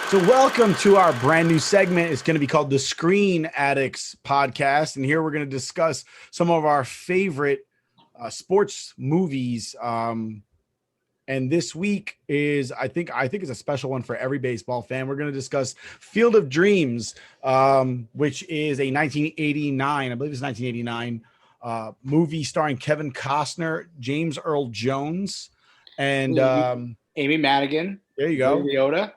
So, welcome to our brand new segment. It's going to be called the Screen Addicts podcast. And here we're going to discuss some of our favorite sports movies. And this week is, I think it's a special one for every baseball fan. We're going to discuss Field of Dreams, which is a 1989, I believe it's 1989 movie starring Kevin Costner, James Earl Jones, and Amy Madigan. There you go.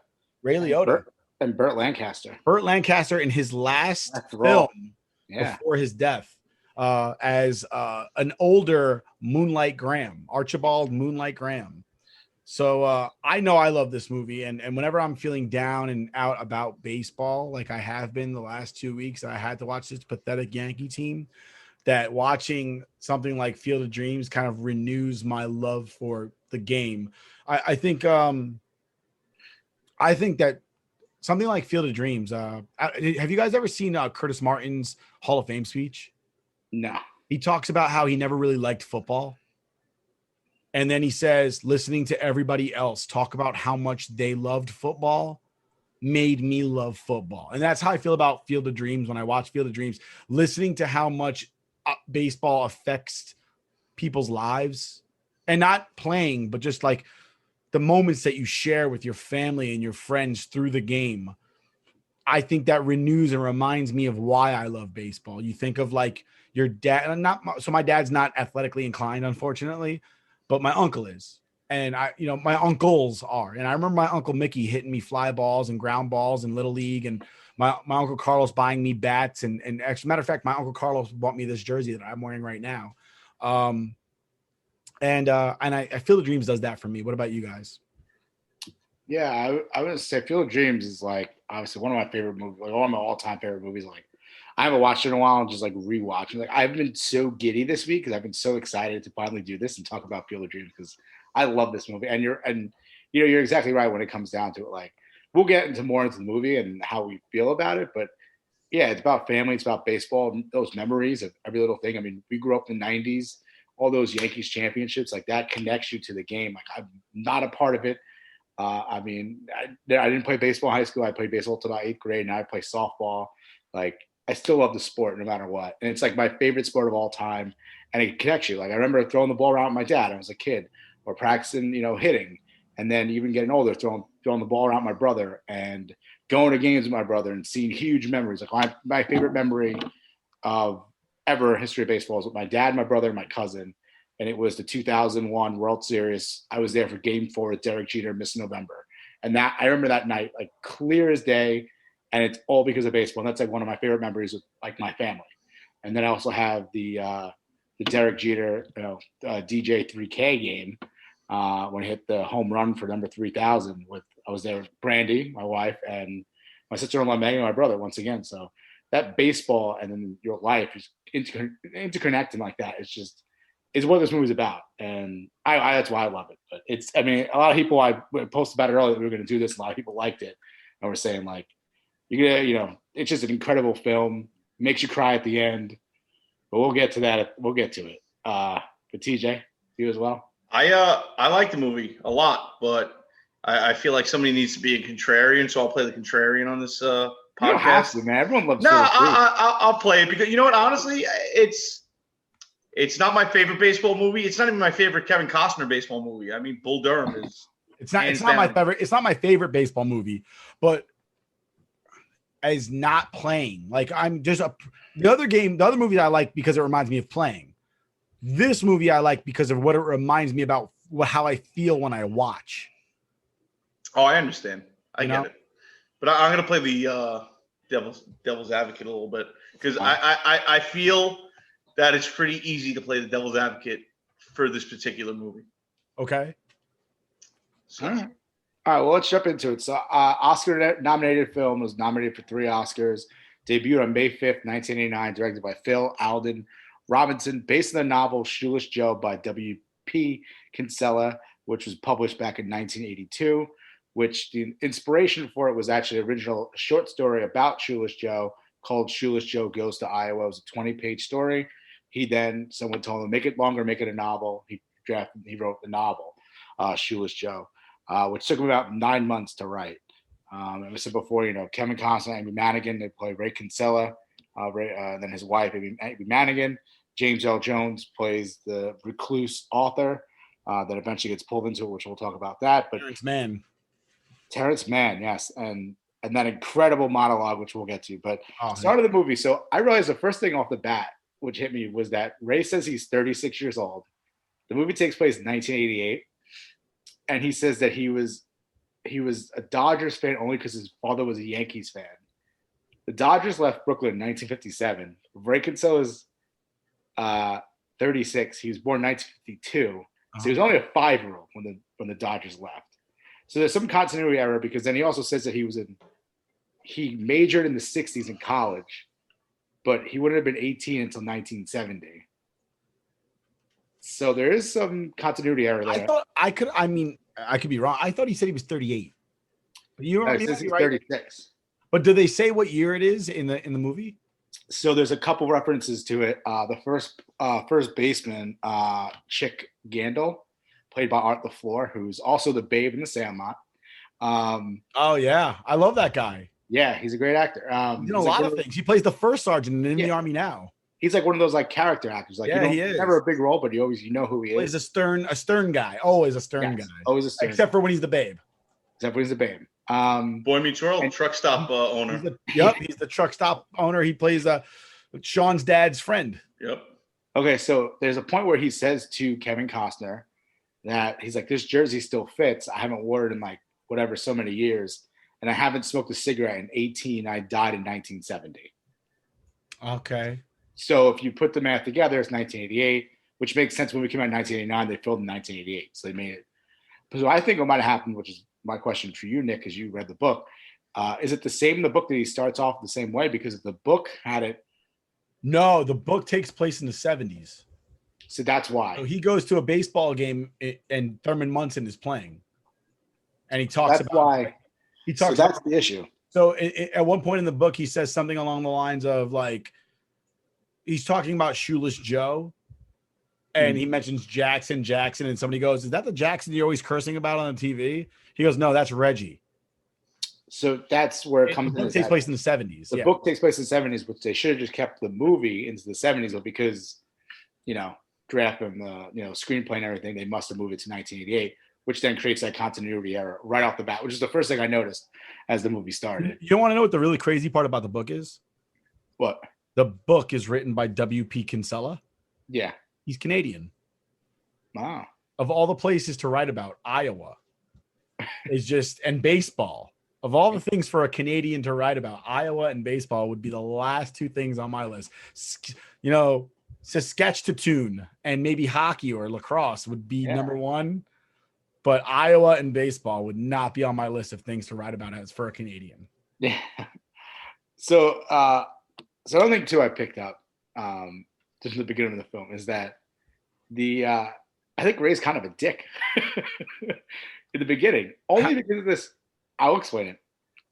Ray Liotta. And Burt Lancaster. Burt Lancaster in his last film before his death as an older Moonlight Graham, Archibald Moonlight Graham. So I know I love this movie. And whenever I'm feeling down and out about baseball, like I have been the last 2 weeks, I had to watch this pathetic Yankee team, that watching something like Field of Dreams kind of renews my love for the game. I think that something like Field of Dreams. Have you guys ever seen Curtis Martin's Hall of Fame speech? No. He talks about how he never really liked football. And then he says, listening to everybody else talk about how much they loved football made me love football. And that's how I feel about Field of Dreams when I watch Field of Dreams, listening to how much baseball affects people's lives, and not playing, but just like the moments that you share with your family and your friends through the game. I think that renews and reminds me of why I love baseball. You think of like your dad, my dad's not athletically inclined, unfortunately, but my uncle is. And my uncles are. And I remember my Uncle Mickey hitting me fly balls and ground balls in Little League, and my Uncle Carlos buying me bats. And as a matter of fact, my Uncle Carlos bought me this jersey that I'm wearing right now. And I Field of Dreams does that for me. What about you guys? Yeah, I would say Field of Dreams is like obviously one of my favorite movies, like one of my all-time favorite movies. Like I haven't watched it in a while and just like rewatching. Like I've been so giddy this week because I've been so excited to finally do this and talk about Field of Dreams because I love this movie. And you're exactly right when it comes down to it. Like we'll get into the movie and how we feel about it, but yeah, it's about family, it's about baseball, those memories of every little thing. I mean, we grew up in the 90s, all those Yankees championships, like that connects you to the game. Like I'm not a part of it. I didn't play baseball in high school. I played baseball till about 8th grade. Now I play softball. Like I still love the sport no matter what. And it's like my favorite sport of all time. And it connects you. Like I remember throwing the ball around with my dad. I was a kid, or practicing, hitting. And then even getting older, throwing the ball around with my brother and going to games with my brother and seeing huge memories. Like my favorite memory of ever history of baseball is with my dad, my brother, and my cousin. And it was the 2001 World Series. I was there for Game 4 with Derek Jeter, missed November. And that I remember that night, like clear as day. And it's all because of baseball. And that's like one of my favorite memories with like my family. And then I also have the Derek Jeter, DJ 3K game when he hit the home run for number 3,000. I was there with Brandy, my wife, and my sister-in-law Megan, and my brother once again. So that baseball and then your life is interconnecting like that. It's what this movie's about, and I that's why I love it. But a lot of people, I posted about it earlier that we were going to do this. A lot of people liked it, and we're saying like, it's just an incredible film. Makes you cry at the end, but we'll get to that. We'll get to it. But TJ, you as well. I like the movie a lot, but I feel like somebody needs to be a contrarian, so I'll play the contrarian on this podcast. You don't have to, man. Everyone loves. No, I'll play it because you know what? Honestly, it's not my favorite baseball movie. It's not even my favorite Kevin Costner baseball movie. I mean, Bull Durham is. It's not my favorite. It's not my favorite baseball movie, but as not playing, like I'm just the other movie I like because it reminds me of playing. This movie I like because of what it reminds me about, how I feel when I watch. Oh, I understand. I get it, but I'm gonna play the devil's advocate a little bit because I feel that it's pretty easy to play the devil's advocate for this particular movie. Okay. So. All right. Well, let's jump into it. So, Oscar-nominated film, was nominated for 3 Oscars. Debuted on May 5th, 1989, directed by Phil Alden Robinson, based on the novel Shoeless Joe by W.P. Kinsella, which was published back in 1982, which the inspiration for it was actually an original short story about Shoeless Joe called Shoeless Joe Goes to Iowa. It was a 20-page story. Someone told him, make it longer, make it a novel. He wrote the novel, Shoeless Joe, which took him about 9 months to write. And I said before, Kevin Costner, Amy Madigan, they play Ray Kinsella, and then his wife, Amy Madigan. James Earl Jones plays the recluse author that eventually gets pulled into it, which we'll talk about that. But Terrence Mann, yes, and that incredible monologue, which we'll get to. But start of the movie. So I realized the first thing off the bat, which hit me, was that Ray says he's 36 years old. The movie takes place in 1988, and he says that he was a Dodgers fan only because his father was a Yankees fan. The Dodgers left Brooklyn in 1957. Ray Kinsella is 36. He was born in 1952. So he was only a 5-year-old when the Dodgers left. So there's some continuity error because then he also says that he majored in the 60s in college, but he wouldn't have been 18 until 1970. So there is some continuity error there. I could be wrong. I thought he said he was 38. You know, he's 36. But do they say what year it is in the movie? So there's a couple references to it. The first baseman, Chick Gandil, played by Art LaFleur, who's also the Babe in The Sandlot. Oh yeah, I love that guy. Yeah, he's a great actor. He's in a lot of things. He plays the first sergeant in the Army now. He's like one of those like character actors. Like he is. Never a big role, but you know who he is. He's a stern guy. Always a stern guy. Always a stern. Except for when he's the Babe. Boy Meets World, truck stop owner. He's the truck stop owner. He plays Sean's dad's friend. Yep. Okay, so there's a point where he says to Kevin Costner that he's like, this jersey still fits. I haven't worn it in like whatever so many years, and I haven't smoked a cigarette in 18. I died in 1970. Okay. So if you put the math together, it's 1988, which makes sense. When we came out in 1989, they filmed in 1988, so they made it. So I think what might have happened, which is my question for you, Nick, because you read the book, is it the same in the book that he starts off the same way? Because if the book had it. No, the book takes place in the 70s. So that's why. So he goes to a baseball game and Thurman Munson is playing. And he talks that's about why. He talks so that's the issue. So at one point in the book, he says something along the lines of like, he's talking about Shoeless Joe. And he mentions Jackson, and somebody goes, is that the Jackson you're always cursing about on the TV? He goes, no, that's Reggie. So that's where it comes in. It takes place in the 70s. The book takes place in the 70s, which they should have just kept the movie into the 70s, but because, draft and the, screenplay and everything, they must have moved it to 1988, which then creates that continuity error right off the bat, which is the first thing I noticed as the movie started. You don't want to know what the really crazy part about the book is? What? The book is written by W.P. Kinsella. Yeah. He's Canadian. Wow. Of all the places to write about, Iowa is just, and baseball. Of all the things for a Canadian to write about, Iowa and baseball would be the last two things on my list. Saskatchewan and maybe hockey or lacrosse would be number one. But Iowa and baseball would not be on my list of things to write about as for a Canadian. Yeah. So another thing too I picked up just in the beginning of the film is that I think Ray's kind of a dick in the beginning. Only because of this. I'll explain it.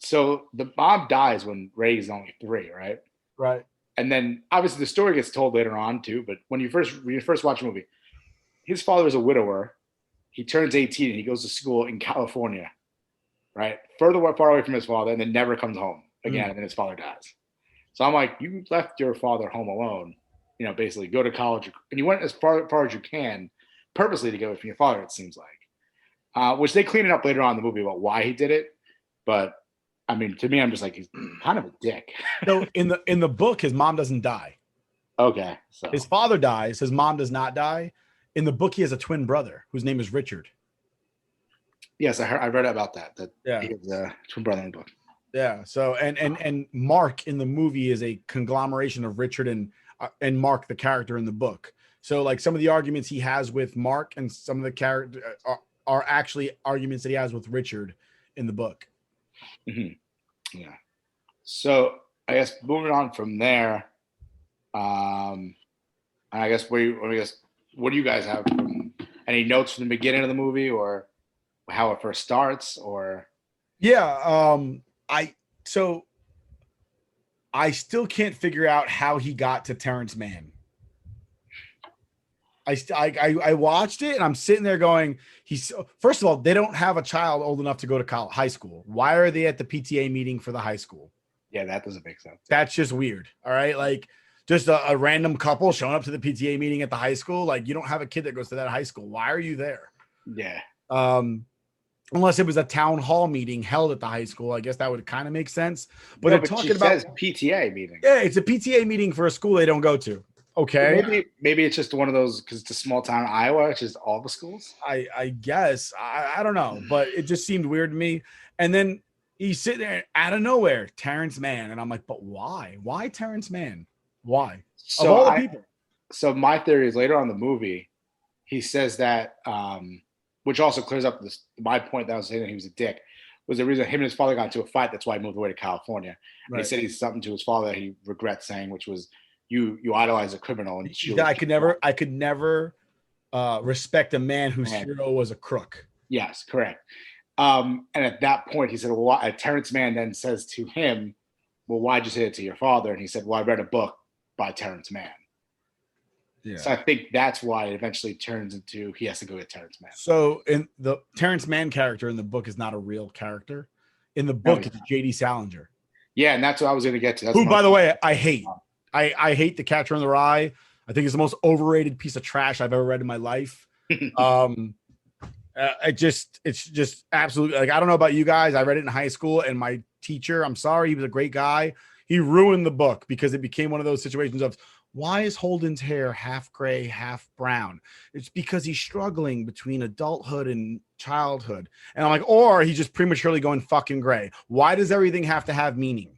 So the mom dies when Ray is only 3, right? Right. And then obviously the story gets told later on too. But when you first watch the movie, his father is a widower. He turns 18 and he goes to school in California, right? Far away from his father, and then never comes home again. And then his father dies. So I'm like, you left your father home alone, basically go to college, and you went as far as you can purposely to get away from your father, it seems like. Which they clean it up later on in the movie about why he did it. But I mean, to me, I'm just like, he's kind of a dick. So in the book, his mom doesn't die. Okay. So his father dies. His mom does not die. In the book, he has a twin brother whose name is Richard. Yes, I read about that. He has a twin brother in the book. Yeah. So and Mark in the movie is a conglomeration of Richard and Mark, the character in the book. So like some of the arguments he has with Mark and some of the character are actually arguments that he has with Richard in the book. Mm-hmm. Yeah. So I guess moving on from there, what do you guys have? Any notes from the beginning of the movie or how it first starts? Or I still can't figure out how he got to Terrence Mann. I watched it and I'm sitting there going, first of all, they don't have a child old enough to go to high school. Why are they at the PTA meeting for the high school? Yeah, that doesn't make sense. That's just weird. All right. Like just a random couple showing up to the PTA meeting at the high school. Like you don't have a kid that goes to that high school. Why are you there? Yeah. Unless it was a town hall meeting held at the high school, I guess that would kind of make sense. But No, they're talking about says PTA meeting. Yeah, it's a PTA meeting for a school they don't go to. Okay. Maybe it's just one of those because it's a small town in Iowa. It's just all the schools. I guess. I don't know, but it just seemed weird to me. And then he's sitting there out of nowhere, Terrence Mann. And I'm like, but why? Why Terrence Mann? Why? So of all the people. So my theory is later on in the movie, he says that, which also clears up my point that I was saying that he was a dick, was the reason him and his father got into a fight. That's why he moved away to California. Right. And he said he's something to his father that he regrets saying, which was, you idolize a criminal. And I could never respect a man whose hero was a crook. Yes, correct. And at that point, he said, well, Terrence Mann then says to him, well, why'd you say it to your father? And he said, well, I read a book by Terrence Mann. Yeah. So I think that's why it eventually turns into he has to go get Terrence Mann. So in the Terrence Mann character in the book is not a real character. In the book, it's J.D. Salinger. Yeah, and that's what I was going to get to. Who, by the way, I hate. I hate The Catcher in the Rye. I think it's the most overrated piece of trash I've ever read in my life. It's just absolutely, like, I don't know about you guys. I read it in high school, and my teacher, I'm sorry, he was a great guy. He ruined the book because it became one of those situations of, why is Holden's hair half gray, half brown? It's because he's struggling between adulthood and childhood. And I'm like, or he's just prematurely going fucking gray. Why does everything have to have meaning?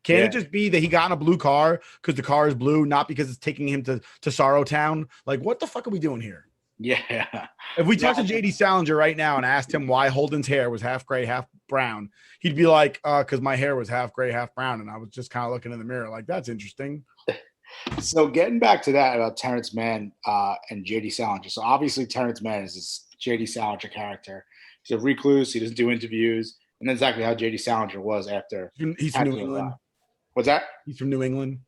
Can't it just be that he got in a blue car because the car is blue, not because it's taking him to Sorrow Town? Like, what the fuck are we doing here? Yeah. If we talked to J.D. Salinger right now and asked him why Holden's hair was half gray, half brown, he'd be like, because my hair was half gray, half brown. And I was just kind of looking in the mirror like, that's interesting. So getting back to that about Terrence Mann and J.D. Salinger. So obviously Terrence Mann is this J.D. Salinger character. He's a recluse. He doesn't do interviews. And that's exactly how J.D. Salinger was after. He's from New England. What's that? He's from New England.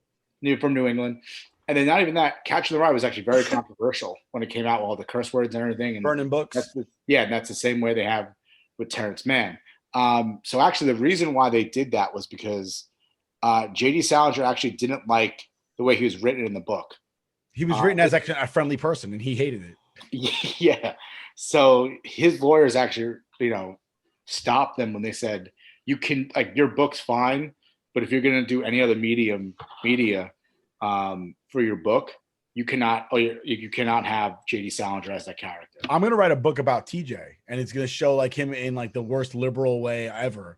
From New England. And then not even that, Catcher in the Rye was actually very controversial when it came out with all the curse words and everything. And burning books. And that's the same way they have with Terrence Mann. So actually the reason why they did that was because J.D. Salinger actually didn't like the way he was written in the book. He was written as actually a friendly person, and he hated it. Yeah. So his lawyers actually, stopped them when they said, you can, like, your book's fine, but if you're going to do any other media for your book, you cannot have J.D. Salinger as that character. I'm going to write a book about TJ, and it's going to show like him in like the worst liberal way ever.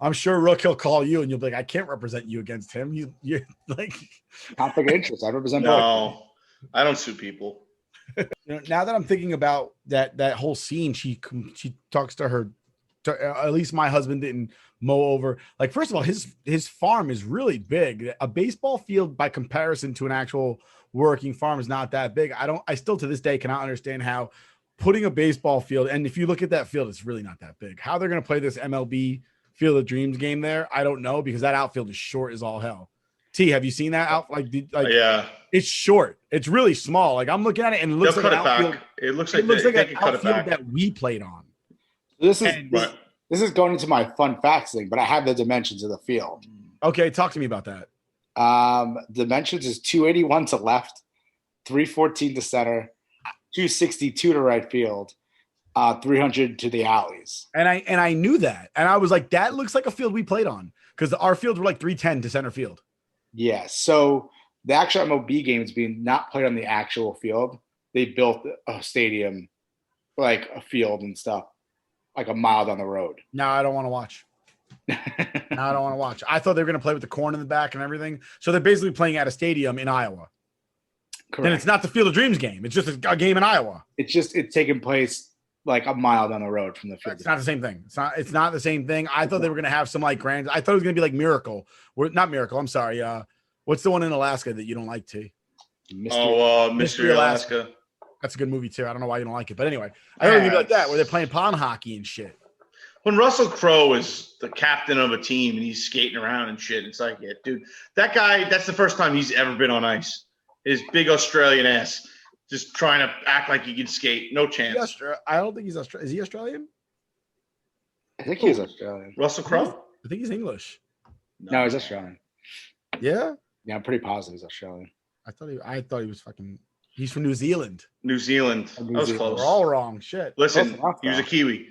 I'm sure Rook, he'll call you and you'll be like, I can't represent you against him. You like conflict of interest. I represent both. I don't sue people. Now that I'm thinking about that whole scene, she talks to her. At least my husband didn't mow over. Like, first of all, his farm is really big. A baseball field by comparison to an actual working farm is not that big. I still to this day cannot understand how putting a baseball field, and if you look at that field, it's really not that big. How they're going to play this MLB Field of Dreams game there, I don't know, because that outfield is short as all hell. T, have you seen that out? Yeah, it's short. It's really small. Like, I'm looking at it and it looks like an outfield. It looks like an outfield that we played on. This is going into my fun facts thing, but I have the dimensions of the field. Okay, talk to me about that. Dimensions is 281 to left, 314 to center, 262 to right field, 300 to the alleys. And I knew that. And I was like, that looks like a field we played on, because our fields were like 310 to center field. Yeah. So the actual MLB games being not played on the actual field, they built a stadium, like a field and stuff, like a mile down the road. No, I don't want to watch. I thought they were going to play with the corn in the back and everything. So they're basically playing at a stadium in Iowa. Correct. Then it's not the Field of Dreams game. It's just a game in Iowa. It's taking place like a mile down the road from the field. It's not the same thing. It's not the same thing. I thought they were going to have some like grand. I thought it was going to be like Miracle. Not Miracle. I'm sorry. What's the one in Alaska that you don't like, T? Mystery Alaska. That's a good movie too. I don't know why you don't like it, but anyway, I heard it like that where they're playing pond hockey and shit. When Russell Crowe is the captain of a team and he's skating around and shit, it's like, yeah, dude, that guy. That's the first time he's ever been on ice. His big Australian ass. Just trying to act like he can skate. No chance. I don't think he's Australian. Is he Australian? I think he's Australian. Russell Crowe? I think he's English. No, he's Australian. Yeah? Yeah, I'm pretty positive he's Australian. I thought he was fucking. He's from New Zealand. New Zealand. That was close. We're all wrong. Shit. Listen, he was a Kiwi.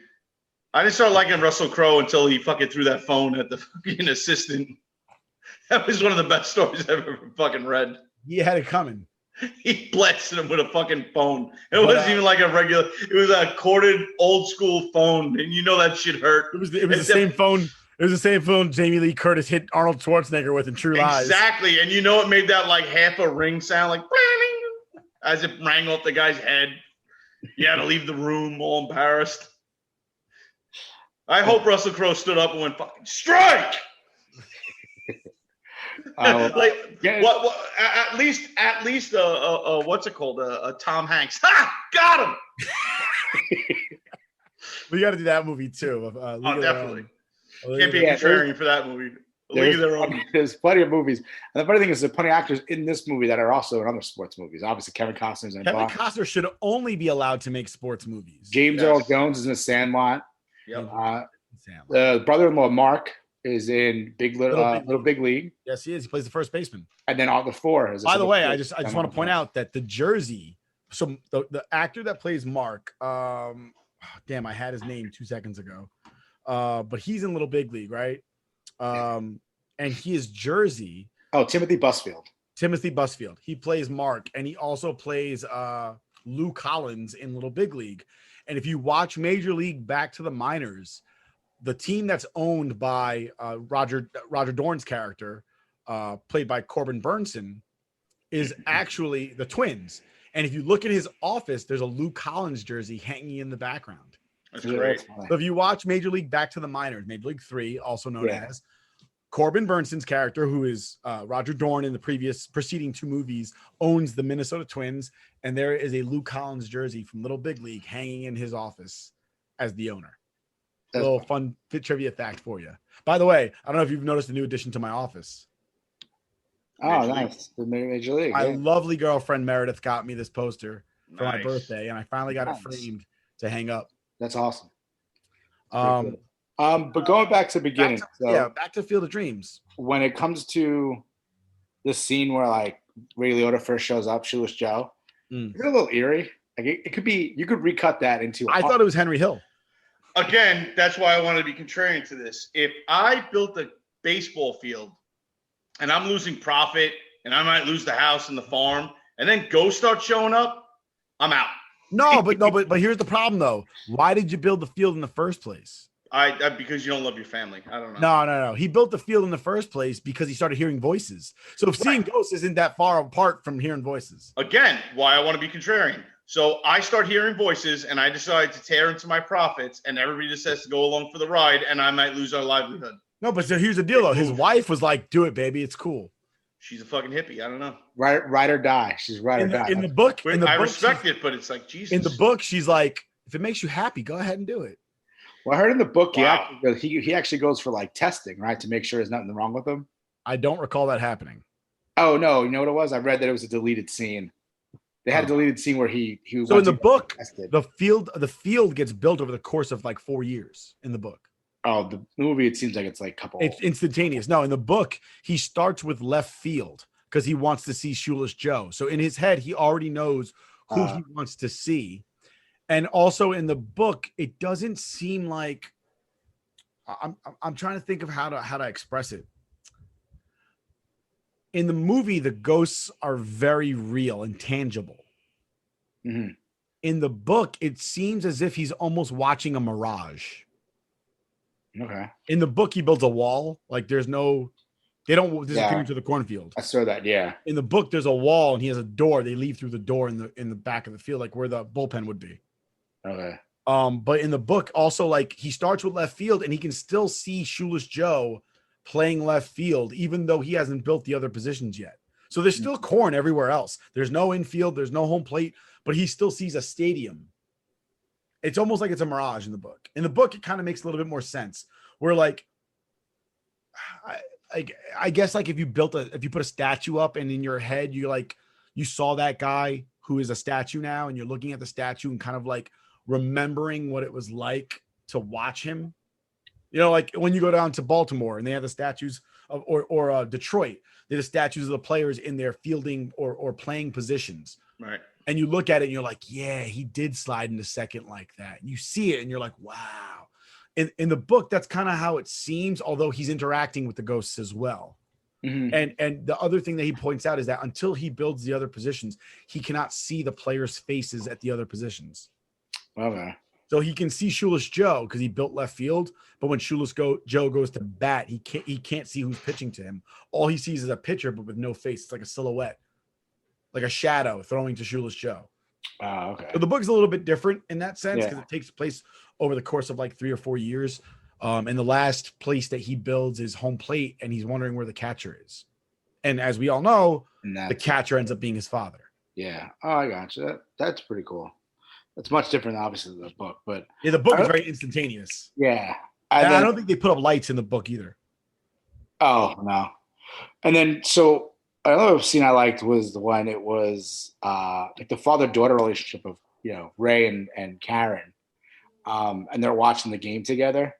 I didn't start liking Russell Crowe until he fucking threw that phone at the fucking assistant. That was one of the best stories I've ever fucking read. He had it coming. He blasted him with a fucking phone. It wasn't even like a regular. It was a corded old school phone, and you know that shit hurt. It was the same phone. It was the same phone Jamie Lee Curtis hit Arnold Schwarzenegger with in True Lies. Exactly, and you know it made that like half a ring sound, like as it rang off the guy's head. You had to leave the room all embarrassed. I hope Russell Crowe stood up and went fucking strike. What? At least, what's it called? Tom Hanks. Ha! Got him. We got to do that movie too. Definitely. Can't be contrarian for that movie. There's plenty of movies, and the funny thing is, there's plenty of actors in this movie that are also in other sports movies. Obviously, Kevin Costner's in. Kevin Costner should only be allowed to make sports movies. James Earl Jones is in Sandlot. Yep. The brother-in-law Mark is in Little Big League. Yes, he is. He plays the first baseman. And then all the four. By the way, I just want to point out that the jersey. So the actor that plays Mark, damn, I had his name 2 seconds ago, but he's in Little Big League, right? And his jersey. Oh, Timothy Busfield. He plays Mark, and he also plays Lou Collins in Little Big League. And if you watch Major League Back to the Minors, the team that's owned by Roger Dorn's character, played by Corbin Burnson, is actually the Twins. And if you look at his office, there's a Lou Collins jersey hanging in the background. That's great. So if you watch Major League Back to the Minors, Major League 3, also known as, Corbin Burnson's character, who is Roger Dorn in the preceding two movies, owns the Minnesota Twins, and there is a Lou Collins jersey from Little Big League hanging in his office as the owner. A little fun trivia fact for you. By the way, I don't know if you've noticed a new addition to my office. Oh, nice. The Major League. My lovely girlfriend Meredith got me this poster for my birthday, and I finally got it framed to hang up. That's awesome. But going back to the beginning. Back to Field of Dreams. When it comes to the scene where like Ray Liotta first shows up, Shoeless Joe, it's a little eerie. Like it could be, you could recut that into. I thought it was Henry Hill. Again, that's why I wanted to be contrarian to this. If I built a baseball field and I'm losing profit and I might lose the house and the farm, and then ghosts start showing up, I'm out. But here's the problem though. Why did you build the field in the first place? Because you don't love your family. I don't know. No. He built the field in the first place because he started hearing voices. So seeing ghosts isn't that far apart from hearing voices. Again, why I want to be contrarian. So I start hearing voices and I decide to tear into my profits, and everybody just has to go along for the ride, and I might lose our livelihood. No, but so here's the deal though. His wife was like, "Do it, baby. It's cool." She's a fucking hippie. I don't know. Ride or die. She's ride or die. In the book, I respect it, but it's like Jesus. In the book, she's like, "If it makes you happy, go ahead and do it." Well, I heard in the book he actually goes for like testing, right, to make sure there's nothing wrong with him. I don't recall that happening. Oh no, you know what it was? I read that it was a deleted scene. They had a deleted scene where he. So in the book, the field gets built over the course of like 4 years in the book. Oh, the movie, it seems like it's like a couple. It's instantaneous. No, in the book, he starts with left field because he wants to see Shoeless Joe. So in his head, he already knows who he wants to see. And also in the book, it doesn't seem like I'm trying to think of how to express it. In the movie, the ghosts are very real and tangible. Mm-hmm. In the book, it seems as if he's almost watching a mirage. Okay. In the book, he builds a wall. Like they don't disappear into the cornfield. I saw that. Yeah. In the book, there's a wall and he has a door. They leave through the door in the back of the field, like where the bullpen would be. Okay. But in the book, also like he starts with left field and he can still see Shoeless Joe playing left field, even though he hasn't built the other positions yet. So there's still corn everywhere else. There's no infield, there's no home plate, but he still sees a stadium. It's almost like it's a mirage in the book. In the book, it kind of makes a little bit more sense. Where like, I guess like if you put a statue up and in your head you like you saw that guy who is a statue now, and you're looking at the statue and kind of like remembering what it was like to watch him. You know, like when you go down to Baltimore and they have the statues of, or Detroit, they have the statues of the players in their fielding or playing positions. Right. And you look at it and you're like, yeah, he did slide into second like that. And you see it and you're like, wow. In the book, that's kind of how it seems, although he's interacting with the ghosts as well. Mhm. And the other thing that he points out is that until he builds the other positions, he cannot see the players' faces at the other positions. Okay. So he can see Shoeless Joe because he built left field, but when Shoeless Joe goes to bat, he can't see who's pitching to him. All he sees is a pitcher, but with no face. It's like a silhouette, like a shadow throwing to Shoeless Joe. Oh, okay. So the book's a little bit different in that sense because Yeah. it takes place over the course of like 3 or 4 years. And the last place that he builds is home plate, and he's wondering where the catcher is. And as we all know, the catcher ends up being his father. Yeah. Oh, I got you. That's pretty cool. That's much different, obviously, than the book, but Yeah, the book is very instantaneous. yeah. And I don't think they put up lights in the book either. Oh no. And then so another scene I liked was the one it was like the father-daughter relationship of Ray and Karen. And they're watching the game together.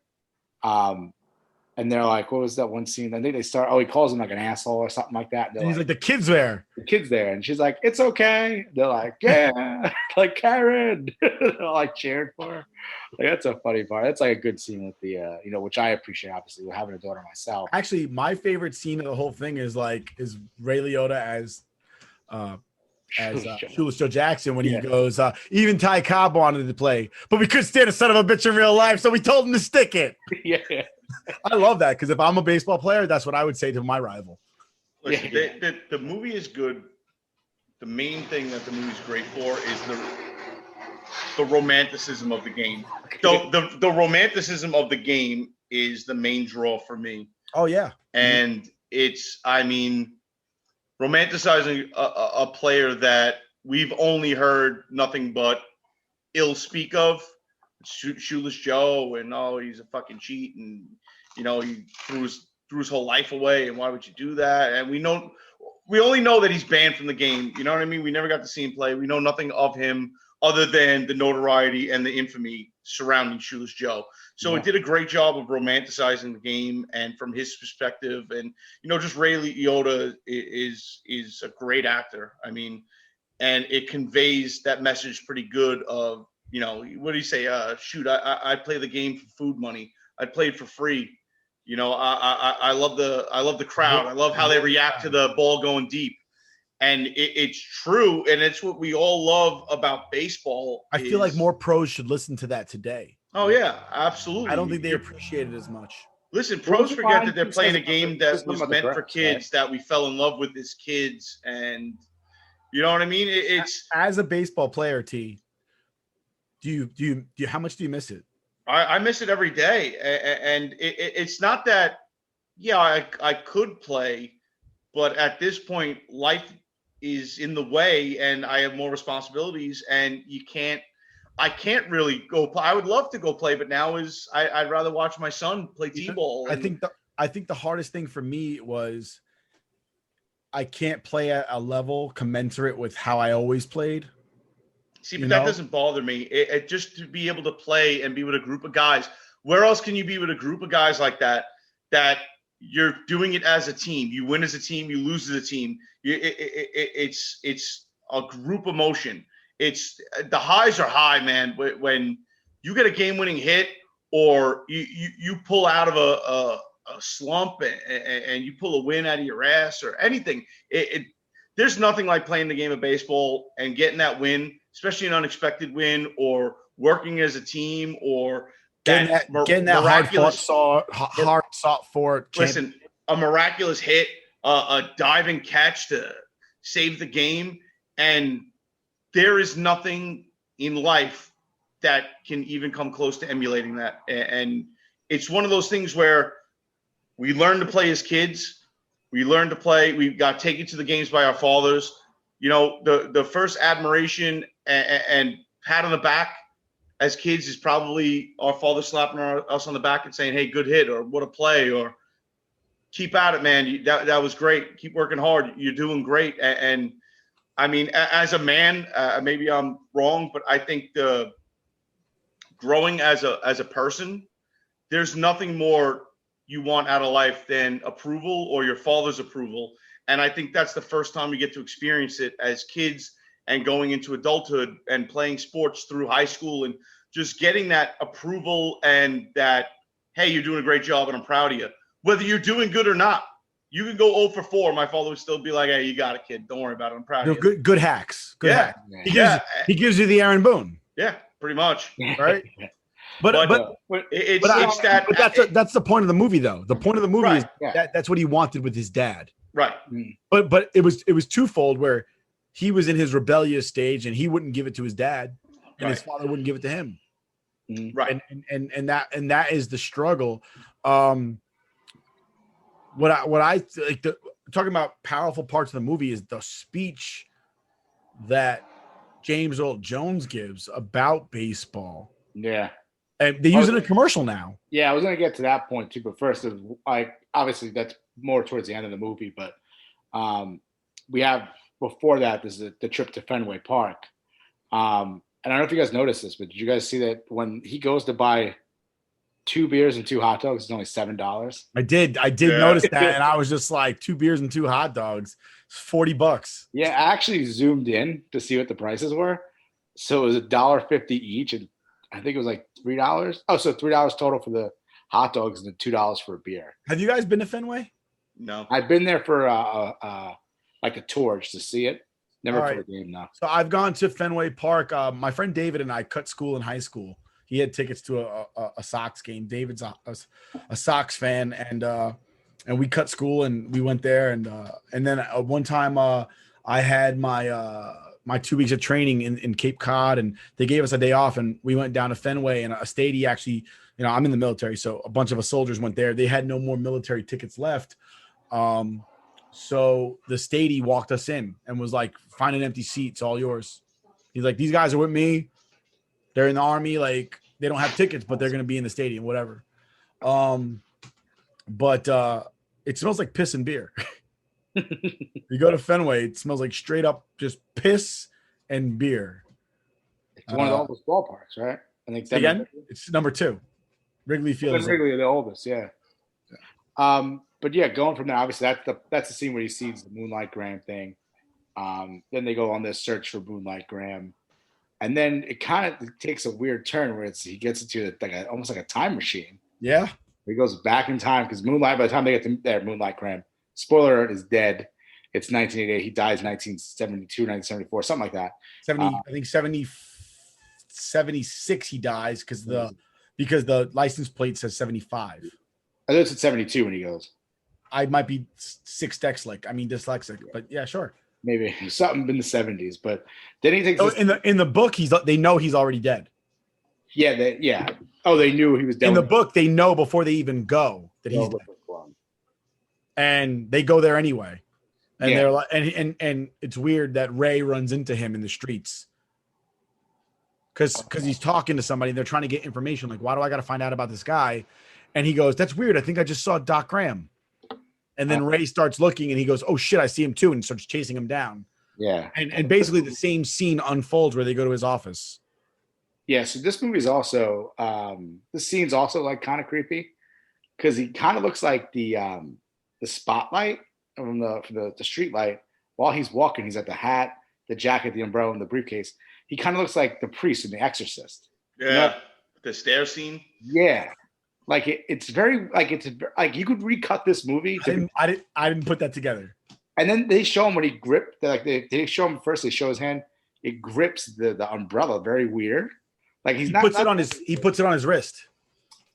And they're like, what was that one scene? I think they start, he calls him like an asshole or something like that. And he's like, the kid's there. The kid's there. And she's like, it's okay. They're like, yeah, like Karen. They're like cheering for her. Like, that's a funny part. That's like a good scene with the, which I appreciate, obviously, with having a daughter myself. Actually, my favorite scene of the whole thing is Ray Liotta as Shoeless Joe Jackson when he goes, even Ty Cobb wanted to play, but we couldn't stand a son of a bitch in real life, so we told him to stick it. Yeah. I love that because if I'm a baseball player, that's what I would say to my rival. Listen, the movie is good. The main thing that the movie's great for is the romanticism of the game. So the romanticism of the game is the main draw for me. Oh, yeah. And it's, romanticizing a player that we've only heard nothing but ill speak of, Shoeless Joe, and he's a fucking cheat, and he threw his whole life away, and why would you do that? And we only know that he's banned from the game. You know what I mean? We never got to see him play. We know nothing of him other than the notoriety and the infamy surrounding Shoeless Joe. So it did a great job of romanticizing the game, and from his perspective, and just Ray Liotta is a great actor. And it conveys that message pretty good of, what do you say? Shoot, I play the game for food money. I played for free. I love the crowd. I love how they react to the ball going deep. And it's true, and it's what we all love about baseball. I feel like more pros should listen to that today. Oh, yeah, absolutely. I don't think they appreciate it as much. Listen, pros forget that they're playing a game that was meant for kids, that we fell in love with as kids, and you know what I mean? It's as a baseball player, T, do you how much do you miss it? I miss it every day, and it's not that. Yeah, I could play, but at this point, life is in the way, and I have more responsibilities, and I can't really go play. I would love to go play, but now I'd rather watch my son play t-ball. I think the hardest thing for me was I can't play at a level commensurate with how I always played. See, but that doesn't bother me. It just to be able to play and be with a group of guys. Where else can you be with a group of guys like that you're doing it as a team? You win as a team, you lose as a team. It's a group emotion. It's the highs are high, man. When you get a game-winning hit, or you pull out of a slump and you pull a win out of your ass or anything, there's nothing like playing the game of baseball and getting that win, especially an unexpected win, or working as a team, or getting that hard sought for. Listen, a miraculous hit, a diving catch to save the game, and there is nothing in life that can even come close to emulating that. And it's one of those things where we learn to play as kids. We learn to play. We got taken to the games by our fathers. The first admiration and pat on the back as kids is probably our father slapping us on the back and saying, hey, good hit, or what a play, or keep at it, man. That was great. Keep working hard. You're doing great. And I mean, as a man, maybe I'm wrong, but I think the growing as a person, there's nothing more you want out of life than approval or your father's approval. And I think that's the first time we get to experience it as kids and going into adulthood and playing sports through high school and just getting that approval and that, hey, you're doing a great job and I'm proud of you. Whether you're doing good or not, you can go 0 for 4. My father would still be like, hey, you got it, kid. Don't worry about it. I'm proud of you. Good hacks. Good hacks. Yeah. He gives you the Aaron Boone. Yeah, pretty much. Right? But that's the point of the movie, though. The point of the movie is that's what he wanted with his dad. Right. But it was twofold, where he was in his rebellious stage and he wouldn't give it to his dad, and his father wouldn't give it to him. Right. And that is the struggle. What I like talking about powerful parts of the movie is the speech that James Earl Jones gives about baseball. Yeah. And they use it in a commercial now. Yeah, I was going to get to that point too, but first, obviously that's more towards the end of the movie. But we have before that, this is the trip to Fenway Park. And I don't know if you guys noticed this, but did you guys see that when he goes to buy 2 beers and 2 hot dogs, it's only $7? I did notice that, and I was just like, 2 beers and 2 hot dogs, $40. Yeah, I actually zoomed in to see what the prices were. So it was $1.50 each, and I think it was like $3. Oh, so $3 total for the hot dogs and then $2 for a beer. Have you guys been to Fenway? No. I've been there for like a tour just to see it. Never for a game, though. So I've gone to Fenway Park. My friend David and I cut school in high school. He had tickets to a Sox game. David's a Sox fan, and we cut school and we went there. And then one time I had my 2 weeks of training in Cape Cod, and they gave us a day off, and we went down to Fenway, and a Stady actually, I'm in the military, so a bunch of us soldiers went there. They had no more military tickets left. So the Stady walked us in and was like, find an empty seat. It's all yours. He's like, these guys are with me. They're in the Army. Like, they don't have tickets, but they're going to be in the stadium, whatever. But it smells like piss and beer. You go to Fenway, it smells like straight up just piss and beer. It's one of the oldest ballparks, right? I think again, it's number 2. Wrigley Field. Wrigley, the oldest, yeah. But yeah, going from there, obviously that's the scene where he sees the Moonlight Graham thing. Then they go on this search for Moonlight Graham, and then it kind of takes a weird turn where he gets into almost like a time machine. Yeah, he goes back in time because Moonlight. By the time they get to there, Moonlight Graham, spoiler alert, is dead. It's 1988. He dies 1972, 1974, something like that. 76 he dies because the license plate says 75. I know it's at 72 when he goes. I might be dyslexic, but yeah, sure. Maybe something in the 70s, but then he takes in the book they know he's already dead. Yeah. Oh, they knew he was dead. In the book, they know before they even go that he's dead. And they go there anyway. And they're like, and it's weird that Ray runs into him in the streets. Because he's talking to somebody and they're trying to get information. Like, why do I got to find out about this guy? And he goes, that's weird. I think I just saw Doc Graham. And then Ray starts looking and he goes, oh shit, I see him too. And starts chasing him down. Yeah. And basically the same scene unfolds where they go to his office. Yeah. So this movie is also, this scene's also like kind of creepy because he kind of looks like the spotlight from the street light while he's walking. He's at the hat, the jacket, the umbrella, and the briefcase. He kind of looks like the priest in The Exorcist. Yeah. You know? The stair scene. Yeah. Like it's very like you could recut this movie. I didn't put that together. And then they show him when he gripped. Like they show him first. They show his hand. It grips the umbrella. Very weird. Like he puts it on his wrist.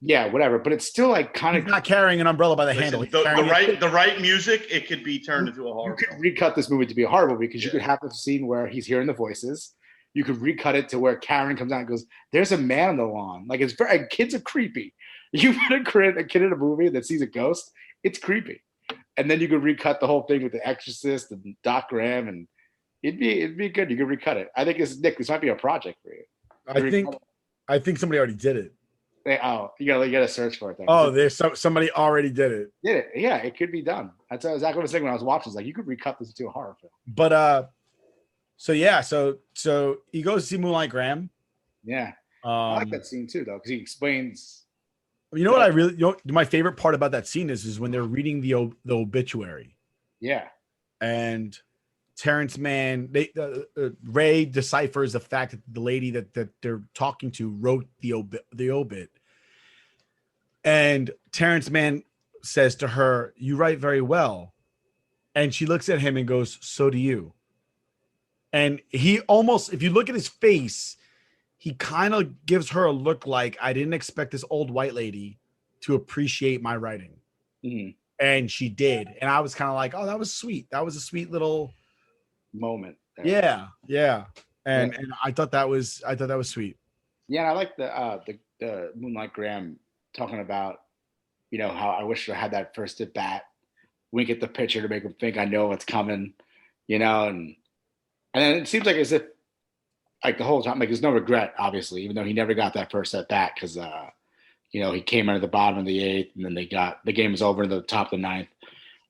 Yeah, whatever. But it's still like kind of. He's not carrying an umbrella by the handle. The right music, it could be turned into a horror. You could recut this movie to be a horror movie because you could have the scene where he's hearing the voices. You could recut it to where Karen comes out and goes, "There's a man on the lawn." Like it's very kids are creepy. You put a kid in a movie that sees a ghost, it's creepy. And then you could recut the whole thing with The Exorcist and Doc Graham, and it'd be good. You could recut it. I think this might be a project for you. I think somebody already did it. You gotta search for it. Then. Oh, there's somebody already did it. Did it? Yeah, it could be done. That's exactly what I was thinking when I was watching. It's like you could recut this into a horror film. But So yeah, so he goes to see Moonlight Graham. Yeah, I like that scene too, though, because he explains. You know what I really, my favorite part about that scene is when they're reading the obituary. Yeah, and Terrence Mann, Ray deciphers the fact that the lady that they're talking to wrote the obit, and Terrence Mann says to her, "You write very well," and she looks at him and goes, "So do you." And he almost, if you look at his face, he kind of gives her a look like, I didn't expect this old white lady to appreciate my writing. mm-hmm. And she did. And I was kind of like, oh, that was sweet. That was a sweet little moment. Yeah. And I thought that was sweet. Yeah, and I like the Moonlight Graham talking about, how I wish I had that first at bat, wink at the pitcher to make him think I know what's coming, and then it seems like as if like the whole time, like there's no regret, obviously, even though he never got that first at bat because he came out of the bottom of the eighth, and then the game was over in the top of the ninth.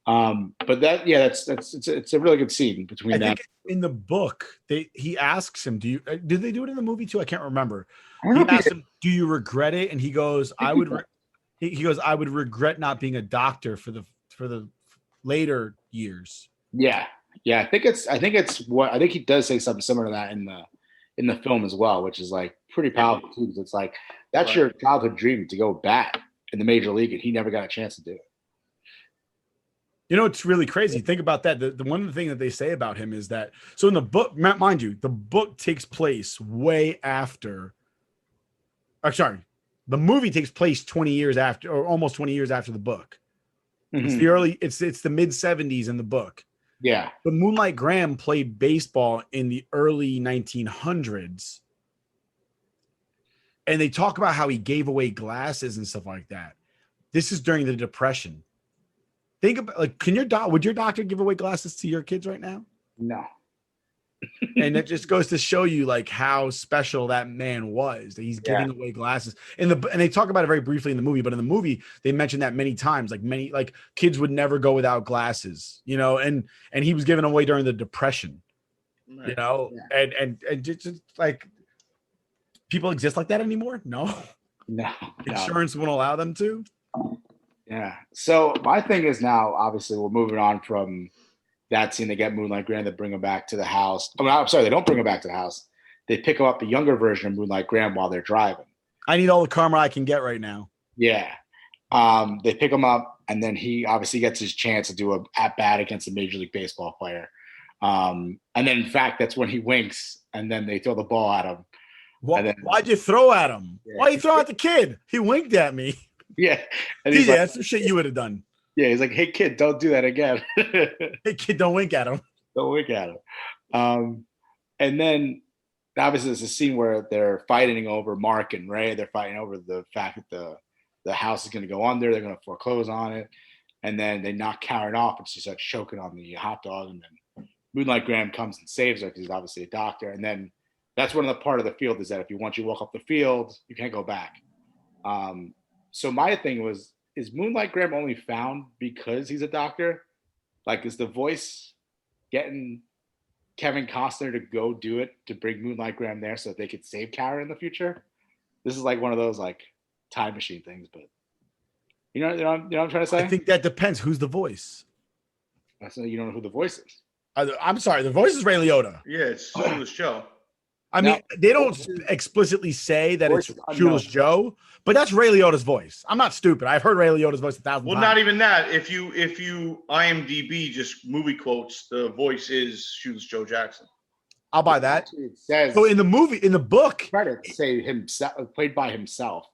But it's a really good scene between them. In the book, he asks him, did they do it in the movie too? I can't remember. He asked him, do you regret it? And he goes, I would regret not being a doctor for the later years. Yeah. I think he does say something similar to that in the film as well, which is like pretty powerful too, because it's like that's your childhood dream to go bat in the major league, and he never got a chance to do it. It's really crazy. Think about that. The one of the things that they say about him is that, so in the book, mind you, the book takes place way after. The movie takes place 20 years after, or almost 20 years after the book. Mm-hmm. It's the mid 70s in the book. Yeah. But Moonlight Graham played baseball in the early 1900s. And they talk about how he gave away glasses and stuff like that. This is during the Depression. Think about, like, would your doctor give away glasses to your kids right now? No. And it just goes to show you like how special that man was, that he's giving away glasses. And they talk about it very briefly in the movie, but in the movie they mention that many times, like kids would never go without glasses, and he was giving away during the Depression, and just like people exist like that anymore? No. Insurance won't allow them to. Yeah. So my thing is now, obviously, we're moving on from that scene. They get Moonlight Graham, they bring him back to the house. I'm sorry, they don't bring him back to the house. They pick him up, the younger version of Moonlight Graham, while they're driving. I need all the karma I can get right now. Yeah. They pick him up, and then he obviously gets his chance to do a at-bat against a Major League Baseball player. And then, in fact, that's when he winks, and then they throw the ball at him. Why'd you throw at him? Yeah. Why'd you throw at the kid? He winked at me. Yeah. And he's that's the shit you would have done. Yeah, he's like, hey, kid, don't do that again. Hey, kid, don't wink at him. Don't wink at him. And then, obviously, there's a scene where they're fighting over Mark and Ray. They're fighting over the fact that the house is going to go under. They're going to foreclose on it. And then they knock Karen off, and she starts choking on the hot dog. And then Moonlight Graham comes and saves her because he's obviously a doctor. And then that's one of the part of the field is that if once you walk up the field, you can't go back. So my thing was, is Moonlight Graham only found because he's a doctor? Like, is the voice getting Kevin Costner to go do it to bring Moonlight Graham there so that they could save Karen in the future? This is like one of those like time machine things, but you know what I'm trying to say? I think that depends. Who's the voice? So you don't know who the voice is. I'm sorry. The voice is Ray Liotta. Yeah, it's Shoeless Joe. I mean, they don't explicitly say that it's Shoeless Joe, but that's Ray Liotta's voice. I'm not stupid. I've heard Ray Liotta's voice 1,000 times. Well, not even that. If you IMDb just movie quotes, the voice is Shoeless Joe Jackson. I'll buy that. It says, so in the book, credits say himself, played by himself,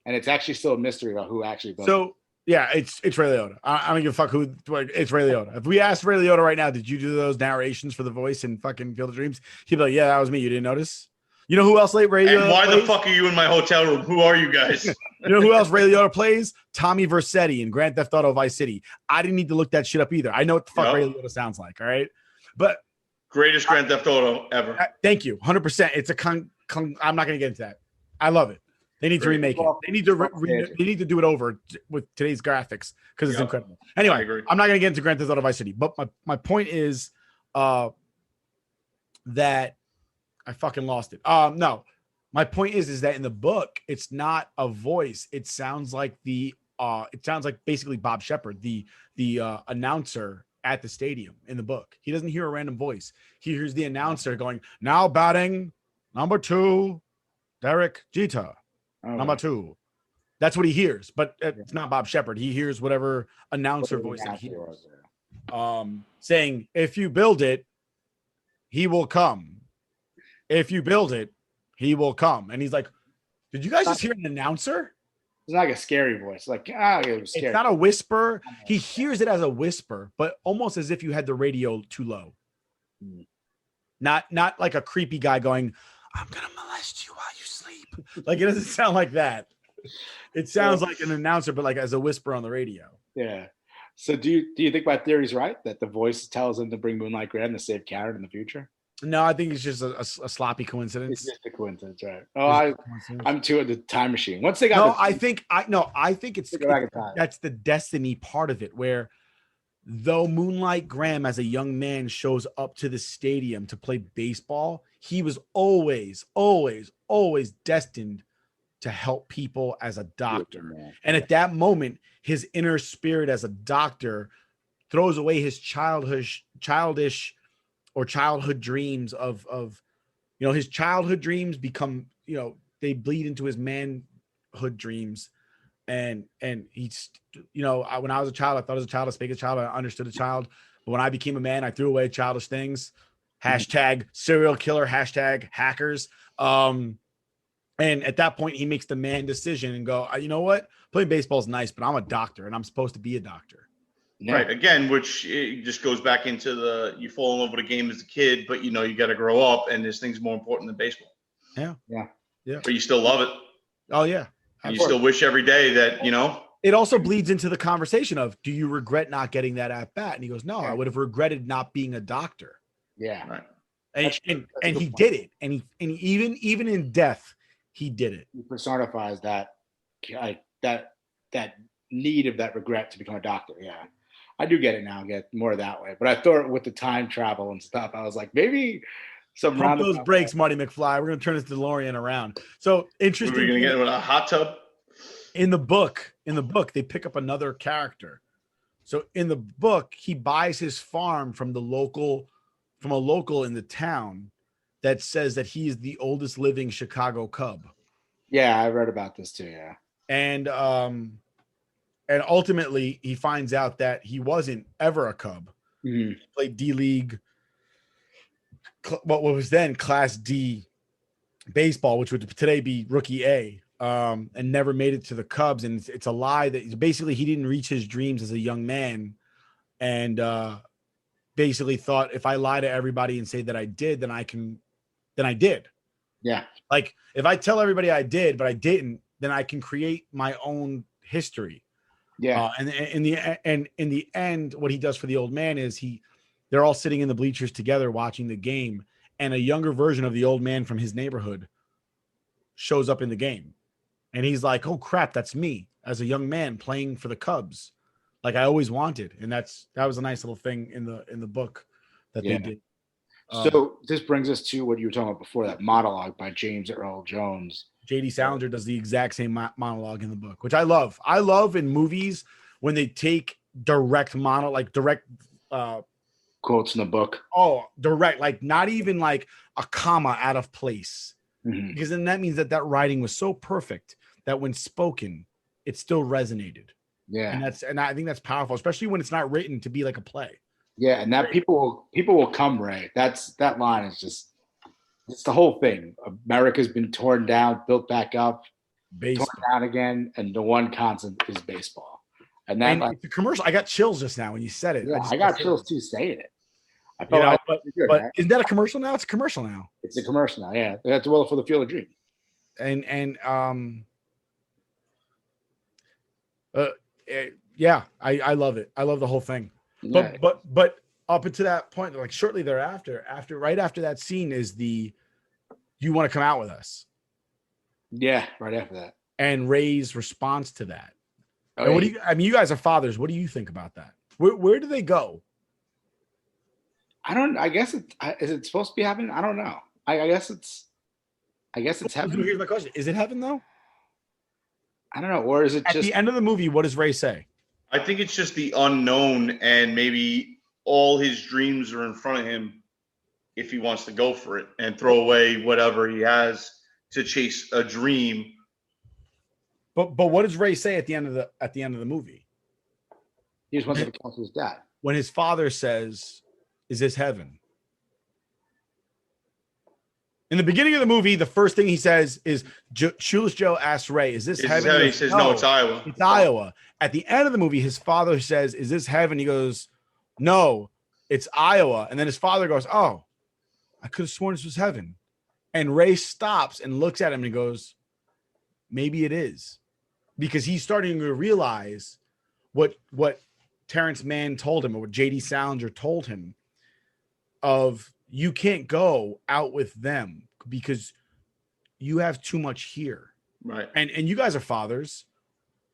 and it's actually still a mystery about who actually. So yeah, it's Ray Liotta. I don't give a fuck who. It's Ray Liotta. If we asked Ray Liotta right now, did you do those narrations for the voice in fucking Field of Dreams? He'd be like, yeah, that was me. You didn't notice? You know who else Ray Liotta And why plays? The fuck are you in my hotel room? Who are you guys? You know who else Ray Liotta plays? Tommy Vercetti in Grand Theft Auto Vice City. I didn't need to look that shit up either. I know what the fuck Ray Liotta sounds like. All right, but greatest Grand Theft Auto ever. Thank you, 100%. It's a I'm not gonna get into that. I love it. They need to remake it. They need to do it over with today's graphics because it's incredible. Anyway, I'm not going to get into Grand Theft Auto Vice City, but my point is, that I fucking lost it. No, my point is that in the book, it's not a voice. It sounds like basically Bob Shepard, the announcer at the stadium in the book. He doesn't hear a random voice. He hears the announcer going, now batting number 2, Derek Jeter, number 2. That's what he hears, but it's not Bob Shepard. He hears whatever announcer voice that he hears. Saying, if you build it, he will come. If you build it, he will come. And he's like, did you guys just hear an announcer? It's like a scary voice. Like, it was scary. It's not a whisper. He hears it as a whisper, but almost as if you had the radio too low. Not like a creepy guy going, I'm going to molest you while you sleep. Like, it doesn't sound like that. It sounds like an announcer, but like as a whisper on the radio. Yeah. So do you think my theory's right that the voice tells him to bring Moonlight Graham to save Karen in the future? No, I think it's just a sloppy coincidence. It's just a coincidence, right? Oh, I'm too at the time machine. Once they got, I think that's the destiny part of it, where though Moonlight Graham as a young man shows up to the stadium to play baseball, he was always destined to help people as a doctor. And at that moment, his inner spirit as a doctor throws away his childish dreams of his childhood dreams become, they bleed into his manhood dreams. And he's, when I was a child, I thought as a child, I spake as a child, I understood a child. But when I became a man, I threw away childish things. Hashtag serial killer, hashtag hackers. And at that point, he makes the man decision and go, you know what? Playing baseball is nice, but I'm a doctor and I'm supposed to be a doctor. Yeah. Right. Again, which it just goes back into you fall in love with a game as a kid, but you got to grow up and there's things more important than baseball. Yeah. But you still love it. Oh yeah. And you still wish every day that, It also bleeds into the conversation of, do you regret not getting that at bat? And he goes, no, I would have regretted not being a doctor. Yeah. Right. And he did it. And even in death, he did it. He personifies that need of that regret to become a doctor. Yeah. I do get it now. I get more that way. But I thought with the time travel and stuff, I was like, maybe some pump those brakes, Marty McFly. We're going to turn this DeLorean around. So interesting. We're going to get in a hot tub. In the book, they pick up another character. So in the book, he buys his farm from a local in the town that says that he is the oldest living Chicago Cub. Yeah, I read about this too. Yeah. And ultimately, he finds out that he wasn't ever a Cub. Mm-hmm. He played D-League, what was then Class D baseball, which would today be Rookie A, and never made it to the Cubs. And it's a lie that basically he didn't reach his dreams as a young man, and basically thought, if I lie to everybody and say that I did, then I did. Yeah. Like if I tell everybody I did, but I didn't, then I can create my own history. Yeah. And in the end, what he does for the old man is they're all sitting in the bleachers together watching the game, and a younger version of the old man from his neighborhood shows up in the game. And he's like, oh crap, that's me as a young man playing for the Cubs. Like I always wanted. And that was a nice little thing in the book that they did. So this brings us to what you were talking about before, that monologue by James Earl Jones. J.D. Salinger does the exact same monologue in the book, which I love. I love in movies when they take direct quotes in the book. Oh, direct, like not even like a comma out of place. Mm-hmm. Because then that means that writing was so perfect that when spoken, it still resonated. Yeah. And I think that's powerful, especially when it's not written to be like a play. Yeah, and that people will come, Ray. That line is just, it's the whole thing. America's been torn down, built back up, Baseball. torn down again, and the one constant is baseball. And it's a commercial. I got chills just now when you said it. Yeah, I got chills too saying it. I felt but isn't that a commercial now? It's a commercial now. It's a commercial now. Yeah, they have to will for the Field of Dreams. Yeah, I love it. I love the whole thing. Yeah. But up until that point, like shortly thereafter, right after that scene is you want to come out with us? Yeah, right after that. And Ray's response to that. Oh, and what do you guys are fathers. What do you think about that? Where do they go? I don't. I guess it is it supposed to be happening? I don't know. I guess it's heaven. Here's my question: is it heaven though? I don't know, or is it At just the end of the movie? What does Ray say? I think it's just the unknown, and maybe all his dreams are in front of him if he wants to go for it and throw away whatever he has to chase a dream. But what does Ray say at the end of the movie? he just wants to counsel his dad? When his father says, "Is this heaven?" In the beginning of the movie, the first thing he says is, Shoeless Joe asks Ray, "Is this heaven?" He says, "No, it's Iowa." It's Iowa. At the end of the movie, his father says, "Is this heaven?" He goes, "No, it's Iowa." And then his father goes, "Oh, I could have sworn this was heaven." And Ray stops and looks at him and he goes, "Maybe it is." Because he's starting to realize what Terrence Mann told him, or what J.D. Salinger told him, of you can't go out with them because you have too much here. Right. And you guys are fathers,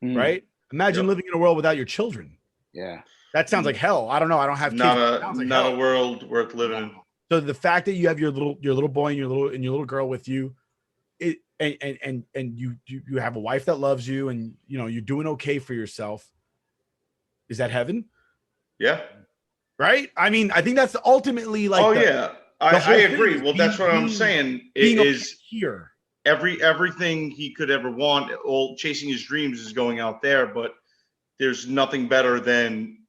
right? Imagine living in a world without your children. Yeah. That sounds like hell. I don't know. I don't have kids. Not a world worth living in. So the fact that you have your little boy and your little girl with you, and you have a wife that loves you, and you're doing okay for yourself. Is that heaven? Yeah. Right? I mean, I think that's ultimately like. I agree. Well, that's what I'm saying. It is here. Everything he could ever want, all chasing his dreams, is going out there, but there's nothing better than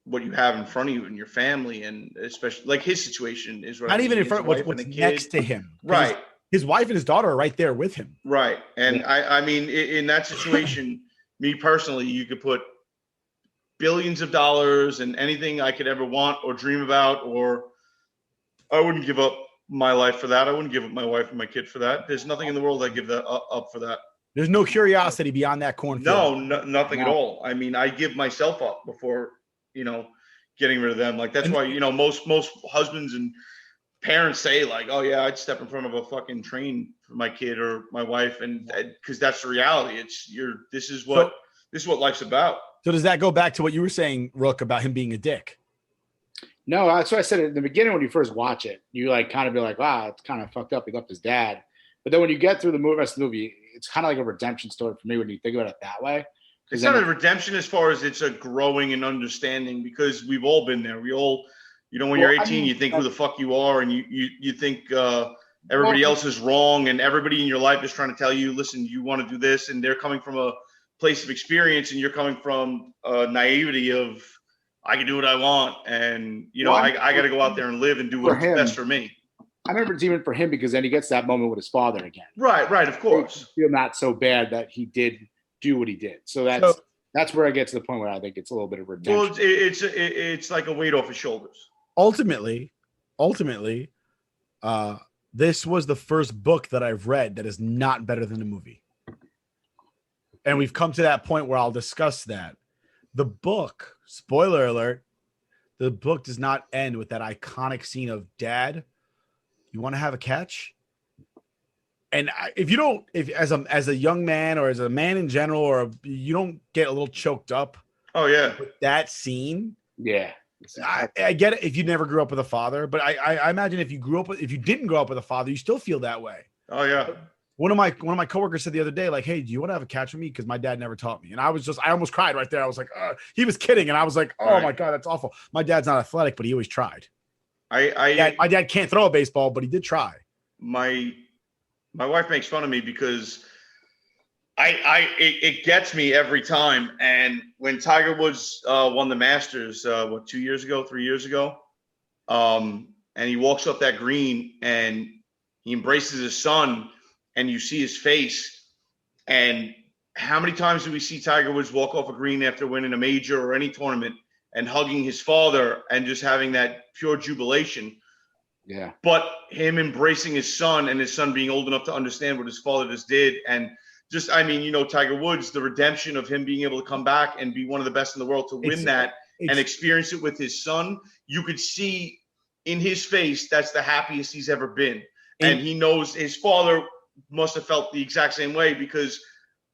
what you have in front of you and your family, and especially like his situation is not even in front. What's next to him? Right. His wife and his daughter are right there with him. Right. And I mean, in that situation, me personally, you could put billions of dollars and anything I could ever want or dream about, or I wouldn't give up my life for that. I wouldn't give up my wife and my kid for that. There's nothing in the world I'd give that up for that. There's no curiosity beyond that cornfield. No, nothing at all. I mean, I give myself up before, getting rid of them. Like, that's why, most husbands and parents say, like, "Oh yeah, I'd step in front of a fucking train for my kid or my wife," and because that's the reality. This is what life's about. So does that go back to what you were saying, Rook, about him being a dick? No, that's what I said in the beginning. When you first watch it, you like kind of be like, "Wow, it's kind of fucked up. He left his dad." But then when you get through the rest of the movie, it's kind of like a redemption story for me when you think about it that way. It's not a redemption as far as it's a growing and understanding, because we've all been there. We all, when you're 18, you think who the fuck you are, and you think everybody else is wrong, and everybody in your life is trying to tell you, listen, you want to do this, and they're coming from a place of experience, and you're coming from a naivety of, I can do what I want, and I got to go out there and live and do what's best for me. I remember it's even for him, because then he gets that moment with his father again. Right, of course. I feel not so bad that he did do what he did. So that's where I get to the point where I think it's a little bit of redemption. Well, it's like a weight off his shoulders. Ultimately, this was the first book that I've read that is not better than the movie. And we've come to that point where I'll discuss that. The book, spoiler alert, the book does not end with that iconic scene of, "Dad, you want to have a catch?" And if as a young man, or as a man in general, or you don't get a little choked up. Oh yeah. With that scene. Yeah. I get it if you never grew up with a father, but I imagine if you didn't grow up with a father, you still feel that way. Oh yeah. One of my coworkers said the other day, like, "Hey, do you want to have a catch with me? Because my dad never taught me." And I almost cried right there. I was like, he was kidding. And I was like, "Oh my God, that's awful." My dad's not athletic, but he always tried. My dad can't throw a baseball, but he did try. My wife makes fun of me because it gets me every time. And when Tiger Woods won the Masters, 3 years ago, and he walks up that green and he embraces his son, and you see his face. And how many times do we see Tiger Woods walk off a green after winning a major or any tournament and hugging his father and just having that pure jubilation? Yeah. But him embracing his son, and his son being old enough to understand what his father just did. And just, Tiger Woods, the redemption of him being able to come back and be one of the best in the world to win that and experience it with his son, you could see in his face, that's the happiest he's ever been. And he knows his father must have felt the exact same way, because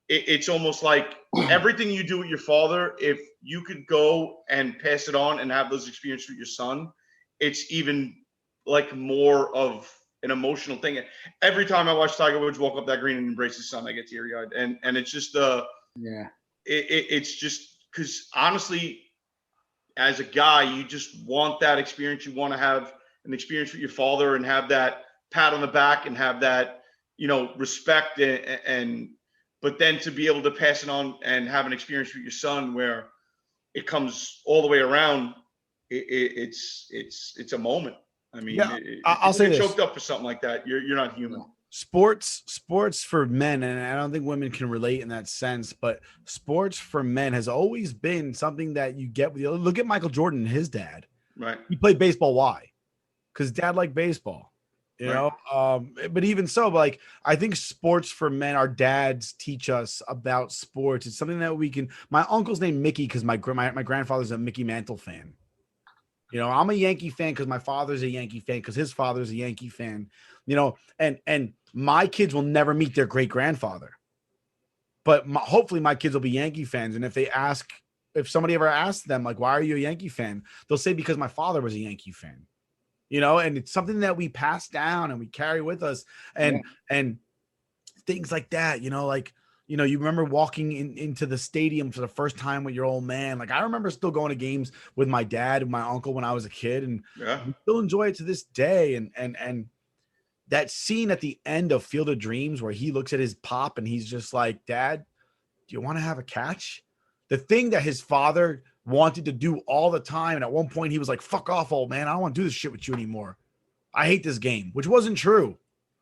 it's almost like everything you do with your father, if you could go and pass it on and have those experiences with your son, it's even like more of an emotional thing. Every time I watch Tiger Woods walk up that green and embrace his son, I get teary-eyed, and it's just it's just because honestly, as a guy, you just want that experience. You want to have an experience with your father and have that pat on the back and have that, respect and but then to be able to pass it on and have an experience with your son where it comes all the way around, it's a moment. I mean, I'll say this. Choked up for something like that, you're not human. Sports for men, and I don't think women can relate in that sense, but sports for men has always been something that you get with you. Look at Michael Jordan and his dad. Right. He played baseball. Why? Because dad liked baseball. But even so, like, I think sports for men, our dads teach us about sports. It's something that we can. My uncle's named Mickey because my grandfather's a Mickey Mantle fan. I'm a Yankee fan because my father's a Yankee fan because his father's a Yankee fan. And my kids will never meet their great grandfather, but hopefully my kids will be Yankee fans. And if somebody ever asks them, like, why are you a Yankee fan? They'll say, because my father was a Yankee fan, and it's something that we pass down and we carry with us and things like that, you remember walking into the stadium for the first time with your old man. Like, I remember still going to games with my dad and my uncle when I was a kid, and we still enjoy it to this day. And that scene at the end of Field of Dreams where he looks at his pop and he's just like, Dad, do you want to have a catch? The thing that his father wanted to do all the time. And at one point he was like, fuck off, old man. I don't want to do this shit with you anymore. I hate this game, which wasn't true.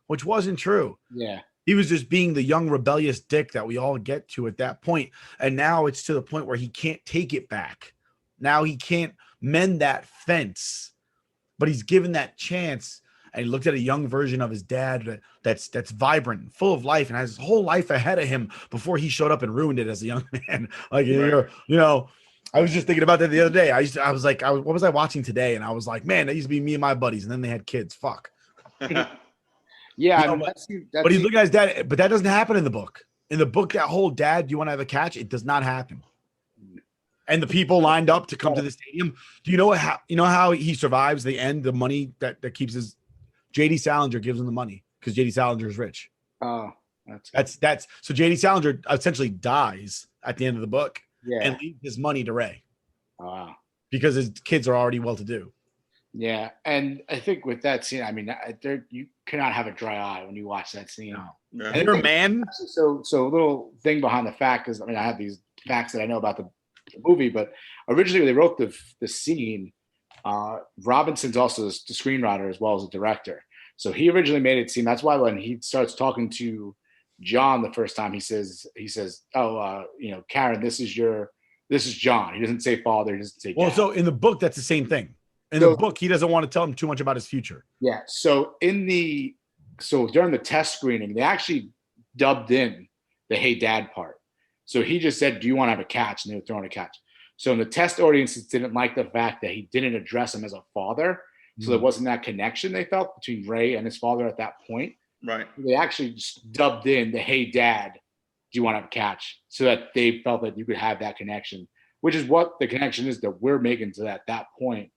Yeah. He was just being the young rebellious dick that we all get to at that point. And now it's to the point where he can't take it back. Now he can't mend that fence, but he's given that chance. And he looked at a young version of his dad that's vibrant, full of life, and has his whole life ahead of him before he showed up and ruined it as a young man. Like, I was just thinking about that the other day. What was I watching today? And I was like, man, that used to be me and my buddies, and then they had kids. Fuck. Yeah, but he's looking at his dad, but that doesn't happen in the book. In the book, that whole dad, do you want to have a catch? It does not happen. And the people lined up to come to the stadium. Do you know how he survives the end? The money that keeps his JD Salinger gives him the money because JD Salinger is rich. Oh, that's so JD Salinger essentially dies at the end of the book and leaves his money to Ray. Wow. Because his kids are already well to do. Yeah, and I think with that scene, I mean, you cannot have a dry eye when you watch that scene. No. And you're a man. So a little thing behind the fact is, I mean, I have these facts that I know about the movie, but originally when they wrote the scene, Robinson's also the screenwriter as well as the director. So he originally made it seem, that's why when he starts talking to John the first time, he says, oh, Karen, this is John. He doesn't say father. He doesn't say dad. So in the book, that's the same thing. In the book, he doesn't want to tell him too much about his future. Yeah. So during the test screening, they actually dubbed in the "Hey Dad" part. So he just said, "Do you want to have a catch?" And they were throwing a catch. So in the test audiences didn't like the fact that he didn't address him as a father. So there wasn't that connection they felt between Ray and his father at that point. Right. They actually just dubbed in the "Hey Dad, do you want to have a catch?" So that they felt that you could have that connection, which is what the connection is that we're making to that point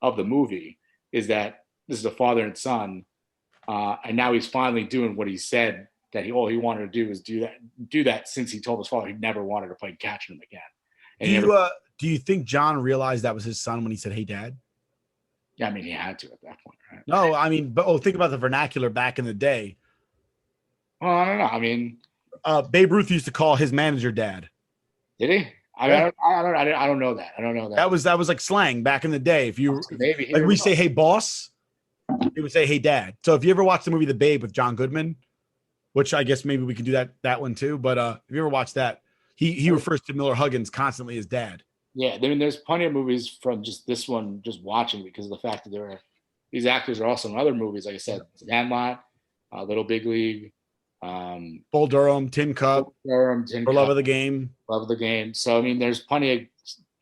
of the movie, is that this is a father and son, and now he's finally doing what he said that all he wanted to do is do that since he told his father he never wanted to play catch with him again. And do you think John realized that was his son when he said, "Hey Dad"? Yeah, I mean, he had to at that point, right? No, I mean, but think about the vernacular back in the day. Well, I don't know. I mean, Babe Ruth used to call his manager Dad. Did he? I don't know that. I don't know that. That was like slang back in the day. If you maybe like, we say "Hey boss," he would say "Hey Dad." So if you ever watch the movie The Babe with John Goodman, which I guess maybe we can do that one too. But if you ever watch that, he refers to Miller Huggins constantly as Dad. Yeah, I mean, there's plenty of movies from just this one, just watching, because of the fact that these actors are also in other movies. Like I said, Sandlot, Little Big League, Bull Durham, Tin Cup, for Love of the Game. Love of the Game. So I mean, there's plenty of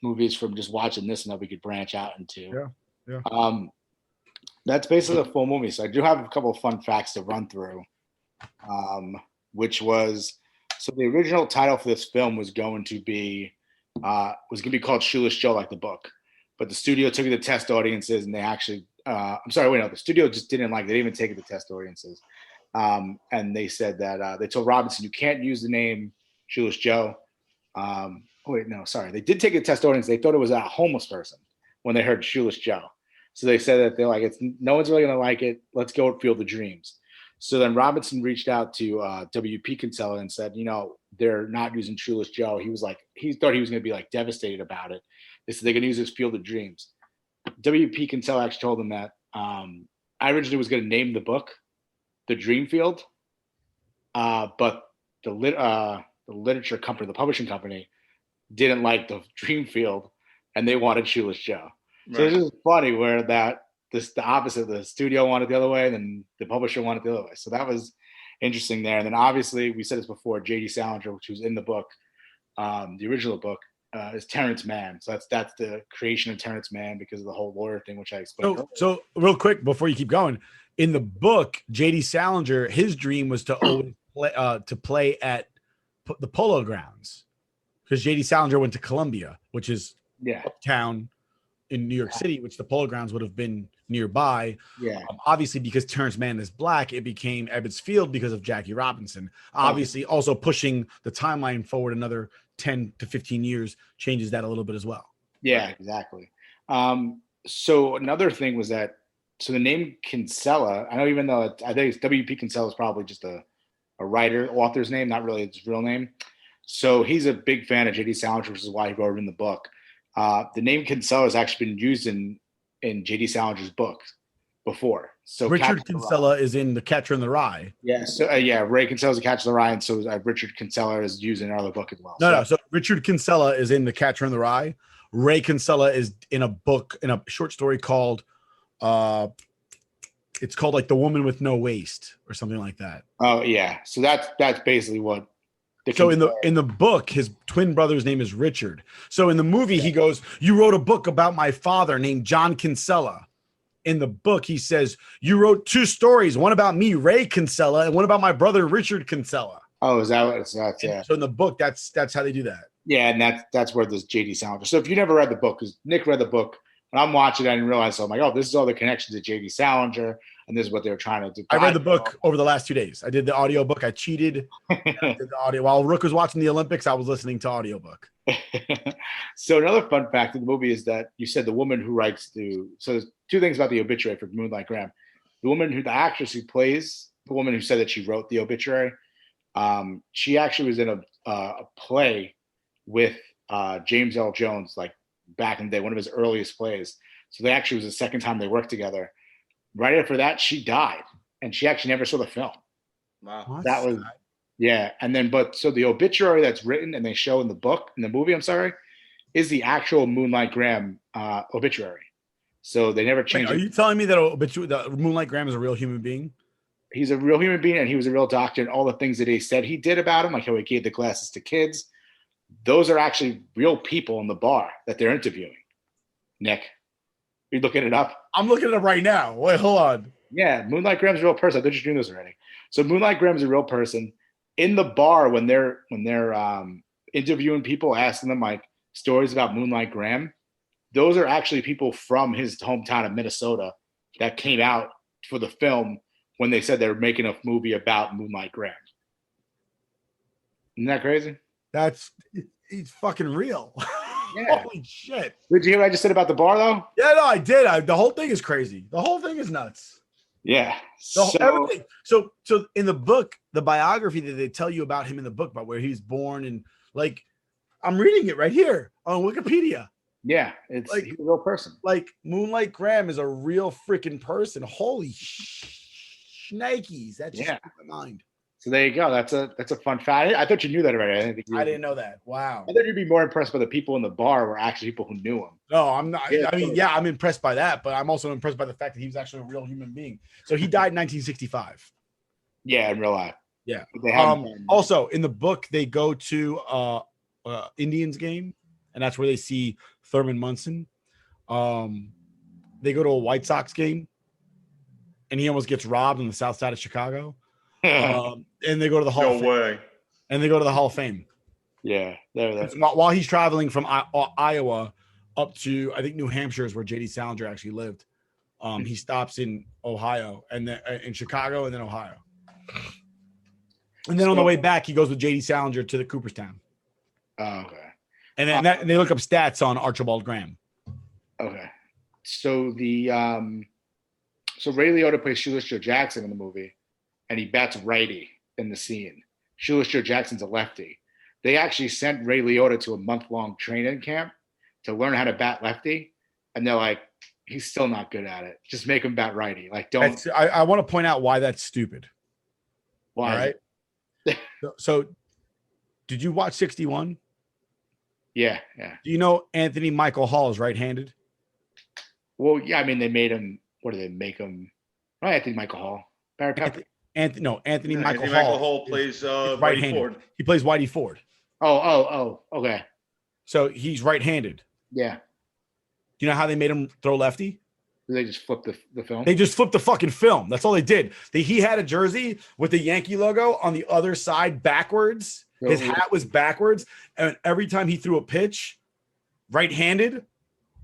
movies from just watching this and that we could branch out into. Yeah. That's basically the full movie. So I do have a couple of fun facts to run through, which was, so the original title for this film was going to be called Shoeless Joe, like the book. but the studio took it to test audiences, and they actually, the studio just didn't like. They didn't even take it to test audiences, and they said that they told Robinson, you can't use the name Shoeless Joe. They did take it to test audience. They thought it was a homeless person when they heard Shoeless Joe. So they said that they're like, no one's really gonna like it. Let's go with Field of Dreams. So then Robinson reached out to W.P. Kinsella and said, they're not using Shoeless Joe. He thought he was going to be like devastated about it. They said they're going to use this Field of Dreams. W.P. Kinsella actually told them that I originally was going to name the book The Dream Field, but the literature company, the publishing company, didn't like the Dream Field, and they wanted Shoeless Joe. Right. So it's just funny where the opposite, the studio wanted the other way, and then the publisher wanted the other way. So that was interesting there. And then obviously, we said this before, J.D. Salinger, which was in the book, the original book, is Terrence Mann. So that's the creation of Terrence Mann because of the whole lawyer thing, which I explained. So real quick before you keep going, in the book, J.D. Salinger, his dream was to always play at the Polo Grounds, because J.D. Salinger went to Columbia, which is uptown in New York City, which the Polo Grounds would have been nearby. Yeah. Obviously, because Terrence Mann is black, it became Ebbets Field because of Jackie Robinson. Obviously, also pushing the timeline forward another 10 to 15 years changes that a little bit as well. Yeah, exactly. So another thing was that, so the name Kinsella, I think it's W.P. Kinsella is probably just a writer, author's name, not really his real name. So he's a big fan of J.D. Salinger, which is why he wrote it in the book. The name Kinsella has actually been used in J.D. Salinger's book before. So Richard Kinsella is in The Catcher in the Rye. Yeah. So Ray Kinsella's The Catcher in the Rye, and so Richard Kinsella is used in another book as well. So Richard Kinsella is in The Catcher in the Rye. Ray Kinsella is in a short story called it's called like The Woman with No Waist or something like that. Oh yeah. So that's basically what. So in the book, his twin brother's name is Richard. So in the movie, he goes, "You wrote a book about my father named John Kinsella." In the book, he says, "You wrote two stories, one about me, Ray Kinsella, and one about my brother, Richard Kinsella." Oh, is that what it's not? Yeah. So in the book, that's how they do that. Yeah, and that's where there's J.D. Salinger. So if you never read the book, because Nick read the book, when I'm watching it, I didn't realize. So I'm like, oh, this is all the connections to J.D. Salinger, and this is what they were trying to do. I read the book over the last 2 days. I did the audiobook. I cheated. I did the audio. While Rook was watching the Olympics, I was listening to audiobook. So another fun fact of the movie is that you said the woman who writes so there's two things about the obituary for Moonlight Graham. The actress who plays the woman who said that she wrote the obituary, she actually was in a play with James Earl Jones, like back in the day, one of his earliest plays. So they actually was the second time they worked together. Right after that, she died, and she actually never saw the film. Wow. That was, yeah. And then, so the obituary that's written and they show in the movie, is the actual Moonlight Graham obituary. So they never changed. Wait, are you telling me that Moonlight Graham is a real human being? He's a real human being, and he was a real doctor, and all the things that he said he did about him, like how he gave the glasses to kids, those are actually real people in the bar that they're interviewing. Nick, you looking it up? I'm looking it up right now. Wait, hold on. Yeah, Moonlight Graham's a real person. I thought you knew this already. So Moonlight Graham's a real person. In the bar, when they're interviewing people, asking them like stories about Moonlight Graham, those are actually people from his hometown of Minnesota that came out for the film when they said they were making a movie about Moonlight Graham. Isn't that crazy? He's fucking real. Yeah. Holy shit. Did you hear what I just said about the bar, though? Yeah, no, I did. The whole thing is crazy. The whole thing is nuts. Yeah. Everything. So in the book, the biography that they tell you about him in the book, about where he's born, and like, I'm reading it right here on Wikipedia. Yeah, it's like, he's a real person. Like, Moonlight Graham is a real freaking person. Holy shnikes. That just blew my mind. So there you go. That's a fun fact. I thought you knew that already. I didn't know that. Wow. I thought you'd be more impressed by the people in the bar were actually people who knew him. No, I'm not. Yeah, I'm impressed by that, but I'm also impressed by the fact that he was actually a real human being. So he died in 1965. Yeah, in real life. Yeah. Also, in the book, they go to Indians game, and that's where they see Thurman Munson. They go to a White Sox game, and he almost gets robbed on the south side of Chicago. And they go to the Hall of Fame. No way. And they go to the Hall of Fame. Yeah. While he's traveling from Iowa up to, I think, New Hampshire is where J.D. Salinger actually lived. He stops in Ohio and then in Chicago and then Ohio. And then on the way back, he goes with J.D. Salinger to the Cooperstown. Oh, okay. And then and they look up stats on Archibald Graham. Okay. So so Ray Liotta plays Shoeless Joe Jackson in the movie, and he bats righty in the scene. Shoeless Joe Jackson's a lefty. They actually sent Ray Liotta to a month-long training camp to learn how to bat lefty, and they're like, he's still not good at it. Just make him bat righty. Like, don't. I want to point out why that's stupid. Why? All right. So, did you watch 61? Yeah. Do you know Anthony Michael Hall is right-handed? Well, yeah. I mean, they made him. What do they make him? Oh, Anthony Michael Hall. Barry Pepper. Anthony Michael Hall plays right-handed. Ford. He plays Whitey Ford. Oh. Okay. So he's right-handed. Yeah. Do you know how they made him throw lefty? They just flipped the film. They just flipped the fucking film. That's all they did. He had a jersey with the Yankee logo on the other side backwards. His hat was backwards. And every time he threw a pitch, right-handed,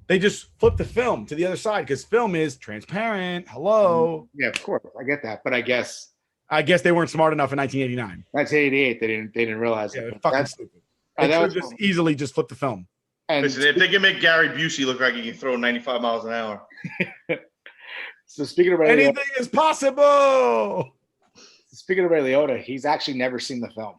they just flipped the film to the other side because film is transparent. Hello. Yeah, of course. I get that. But I guess they weren't smart enough in 1989. 1988, they didn't realize it. It. Fucking stupid. They could just easily just flip the film. And listen, if they can make Gary Busey look like he can throw 95 miles an hour. So speaking of Ray anything Liotta, is possible. Speaking of Ray Liotta, he's actually never seen the film.